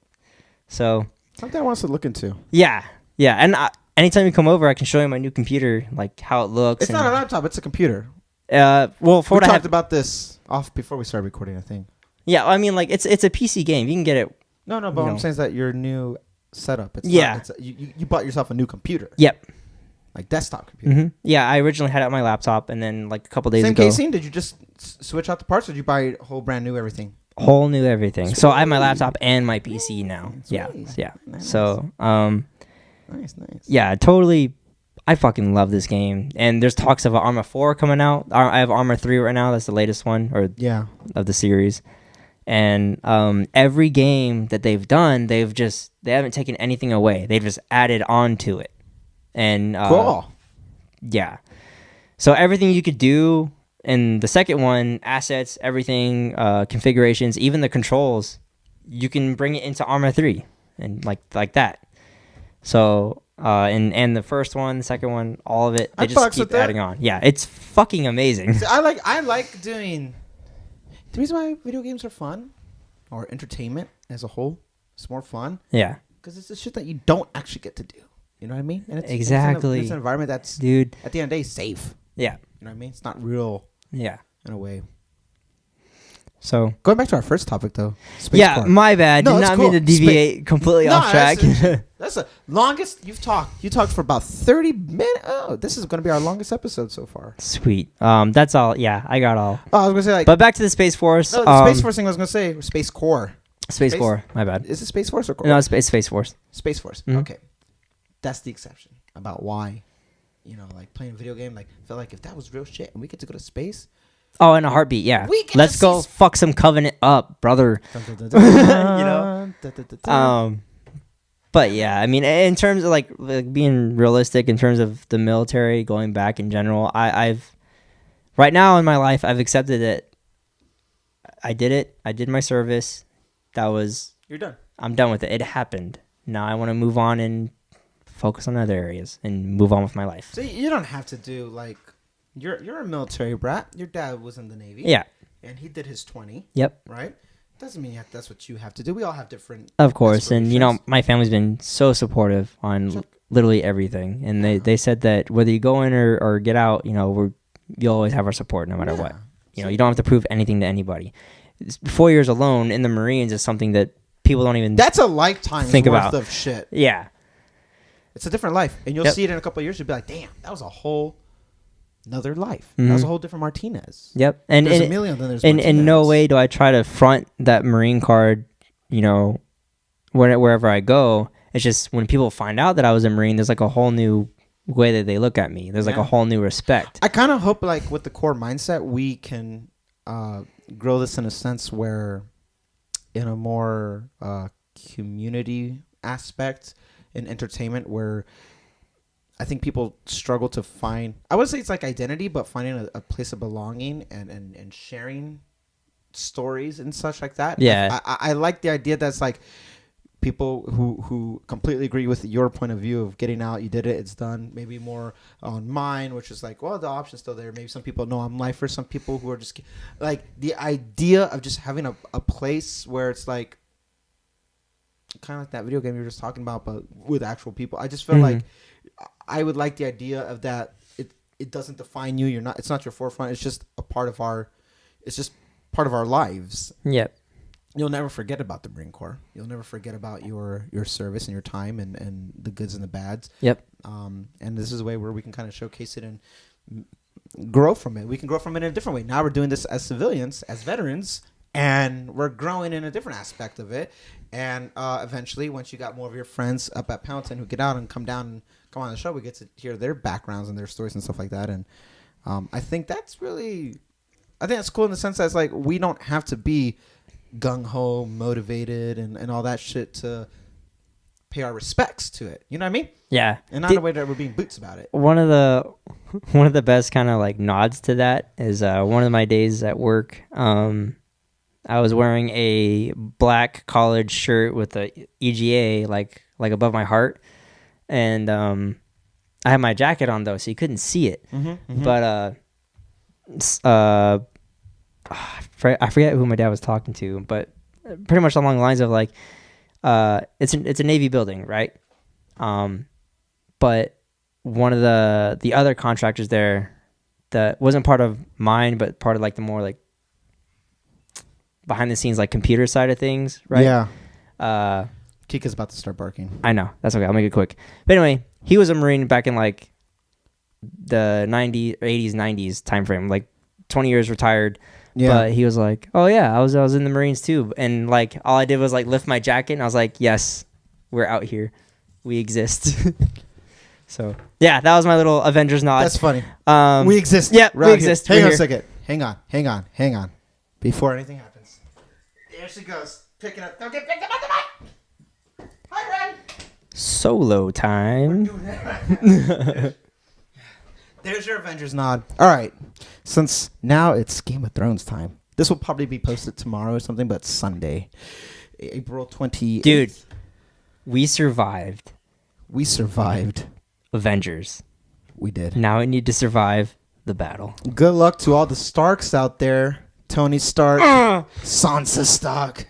So something I want us to look into. Yeah. And anytime you come over, I can show you my new computer, like how it looks. It's not a laptop; it's a computer. Well, for we what I talked have about this off before we started recording, I think. Yeah, I mean, like it's a PC game. You can get it. No, but what I'm saying is that your new setup. It's Yeah. Not, you bought yourself a new computer. Yep. Like desktop computer. Mm-hmm. Yeah, I originally had it on my laptop, and then like a couple days Same ago, casing. Did you just switch out the parts, or did you buy a whole brand new everything? whole new everything. So I have my laptop and my PC now. Sweet. Yeah. Nice. So Nice. yeah, totally. I fucking love this game. And there's talks of Arma 4 coming out. I have Arma 3 right now. That's the latest one of the series. And every game that they've done, they haven't taken anything away. They've just added on to it. And Cool. Yeah. So everything you could do in the second one, assets, everything, configurations, even the controls, you can bring it into Arma 3 and like that. So and the first one, the second one, all of it, they just keep adding on. Yeah, it's fucking amazing. See, I like doing. The reason why video games are fun, or entertainment as a whole, it's more fun. Yeah. Because it's the shit that you don't actually get to do. You know what I mean? And Exactly. It's an environment that's, Dude, at the end of the day, safe. yeah. You know what I mean? It's not real. Yeah. In a way. So Going back to our first topic, though. Space Corps. my bad. No, Did it's not cool. mean to deviate completely off track. That's the longest you've talked. You talked for about 30 minutes. Oh, this is going to be our longest episode so far. Sweet. That's all. Yeah, I got all. Oh, I was going to say, like. But back to the Space Force. No, the Space Force thing I was going to say, Space Corps. Space Corps. My bad. Is it Space Force or Corps? No, it's Space Force. Space Force. Mhm. Okay. That's the exception about why, like playing a video game, like, felt like if that was real shit and we get to go to space. Oh, in a heartbeat, yeah. We get Let's to go see fuck some Covenant up, brother. But yeah, I mean, in terms of like being realistic, in terms of the military, going back in general, I've right now in my life, I've accepted it. I did it. I did my service. You're done. I'm done with it. It happened. Now I want to move on and focus on other areas and move on with my life. So you don't have to do like you're a military brat. Your dad was in the Navy. Yeah. And he did his 20. Yep. Right. Doesn't mean that's what you have to do. We all have different. Of course, and aspirations. my family's been so supportive on literally everything, and they said that whether you go in or get out, you'll always have our support no matter what. You don't have to prove anything to anybody. 4 years alone in the Marines is something that people don't even. That's a lifetime think worth about of shit. Yeah. It's a different life, and you'll see it in a couple of years. You'll be like, "Damn, that was a whole another life. That was a whole different Martinez." Yep. And there's Emilio, then there's in no Martinez. way do I try to front that Marine card. Wherever I go, it's just when people find out that I was a Marine, there's like a whole new way that they look at me. There's like a whole new respect. I kind of hope, like with the core mindset, we can grow this in a sense where, in a more community aspect in entertainment, where I think people struggle to find. I would say it's like identity, but finding a place of belonging and sharing stories and such like that. Yeah, I like the idea that's like people who completely agree with your point of view of getting out. You did it. It's done. Maybe more on mine, which is like, well, the option's still there. Maybe some people know I'm lifer. Some people who are just like the idea of just having a place where it's like kind of like that video game you were just talking about, but with actual people. I just feel like I would like the idea of that. It doesn't define you. It's not your forefront. It's just a part of our. It's just part of our lives. Yep. you'll never forget about the Marine Corps. You'll never forget about your service and your time and the goods and the bads. Yep. And this is a way where we can kind of showcase it and grow from it. We can grow from it in a different way. Now we're doing this as civilians, as veterans, and we're growing in a different aspect of it. And eventually, once you got more of your friends up at Poundton who get out and come down and come on the show, we get to hear their backgrounds and their stories and stuff like that. And I think that's cool in the sense that it's like we don't have to be gung-ho, motivated, and all that shit to pay our respects to it. You know what I mean? Yeah. And not in a way that we're being boots about it. One of the best kind of like nods to that is one of my days at work. I was wearing a black college shirt with a EGA like above my heart, and I had my jacket on though, so you couldn't see it. But I forget who my dad was talking to, but pretty much along the lines of like, it's a Navy building, right? But one of the other contractors there that wasn't part of mine, but part of like the more like behind the scenes like computer side of things, right? Yeah. Kika's about to start barking. I know. That's okay. I'll make it quick. But anyway, he was a Marine back in like the 90s, 80s, 90s time frame, like 20 years retired. Yeah. But he was like, "Oh yeah, I was in the Marines too." And like all I did was like lift my jacket and I was like, "Yes, we're out here. We exist." So, yeah, that was my little Avengers nod. That's funny. We exist. Yeah, we exist. Hang on a second. Hang on. Before anything happens. There she goes. Picking up. Don't get picked up on the mic. Hi, Ren. Solo time. There's your Avengers nod. All right. Since now it's Game of Thrones time. This will probably be posted tomorrow or something, but it's Sunday, April 28th. Dude, we survived. Avengers. We did. Now we need to survive the battle. Good luck to all the Starks out there. Tony Stark, Sansa Stark,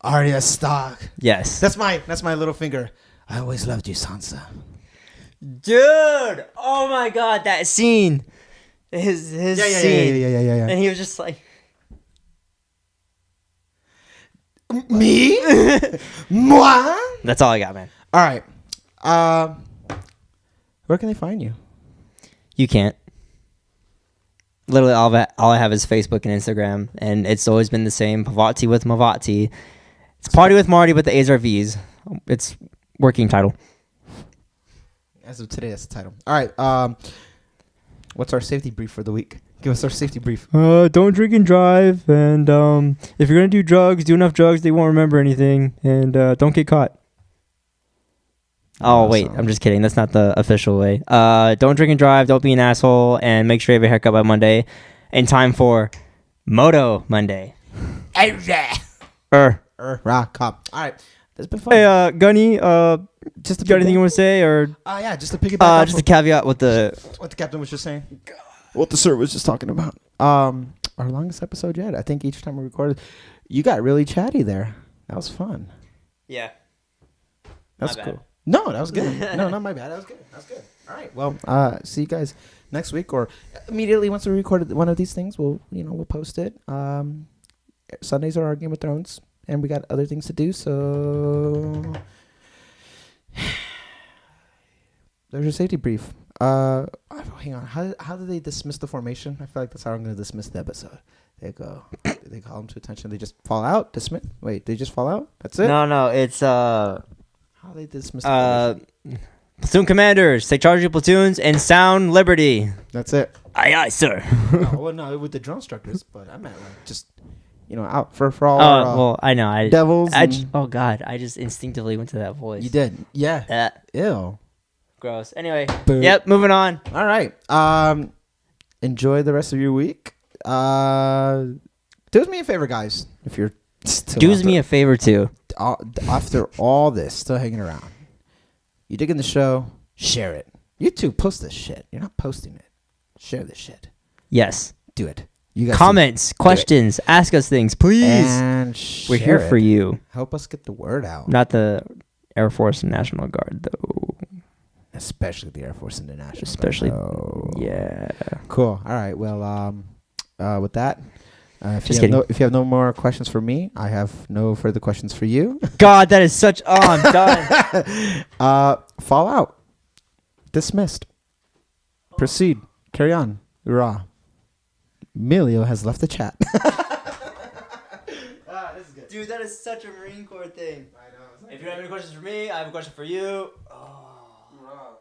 Arya Stark. Yes. That's my little finger. I always loved you, Sansa. Dude, oh my god, that scene. His scene. Yeah. And he was just like, me? Moi? That's all I got, man. All right. Where can they find you? You can't. Literally, all I have is Facebook and Instagram, and it's always been the same. Pavati with Mavati. It's Party with Marty, but the A's are V's. It's working title. As of today, that's the title. All right. What's our safety brief for the week? Give us our safety brief. Don't drink and drive, and if you're gonna do drugs, do enough drugs they won't remember anything, and don't get caught. Oh, wait, I'm just kidding. That's not the official way. Don't drink and drive, don't be an asshole, and make sure you have a haircut by Monday in time for Moto Monday. Rock cop. All right. That's been fun. Hey, Gunny, just got anything you want to say? Or yeah, just to piggyback just a caveat with what the captain was just saying. What the sir was just talking about. Our longest episode yet. I think each time we recorded, you got really chatty there. That was fun. Yeah. That's cool. No, that was good. No, not my bad. That was good. All right. Well, see you guys next week or immediately once we recorded one of these things. We'll post it. Sundays are our Game of Thrones, and we got other things to do. So there's your safety brief. Hang on. How do they dismiss the formation? I feel like that's how I'm going to dismiss the episode. They go. They call them to attention. They just fall out. Dismiss. Wait. They just fall out. That's it. No. It's How they dismiss platoon commanders take charge of your platoons and sound liberty. That's it. Aye, sir. No, with the drill instructors, but I meant like just out for all. Well, I know. Devils. Oh God, I just instinctively went to that voice. You did, yeah. Ew. Gross. Anyway, Boop. Yep. Moving on. All right. Enjoy the rest of your week. Do me a favor, guys. If you're still do me a favor too. After all this, still hanging around. You digging the show? Share it. You too. Post this shit. You're not posting it. Share this shit. Yes. Do it. You guys comments, questions, ask us things, please. And we're here for you. Help us get the word out. Not the Air Force and National Guard, though. Especially the Air Force and the National Especially, Guard. Yeah. Cool. All right. Well, with that, Just kidding. If you have no more questions for me, I have no further questions for you. God, that is such. Oh, I'm done. Fallout. Dismissed. Proceed. Carry on. Raw. Emilio has left the chat. Dude, that is such a Marine Corps thing. I know. If you don't have any questions for me, I have a question for you. Oh.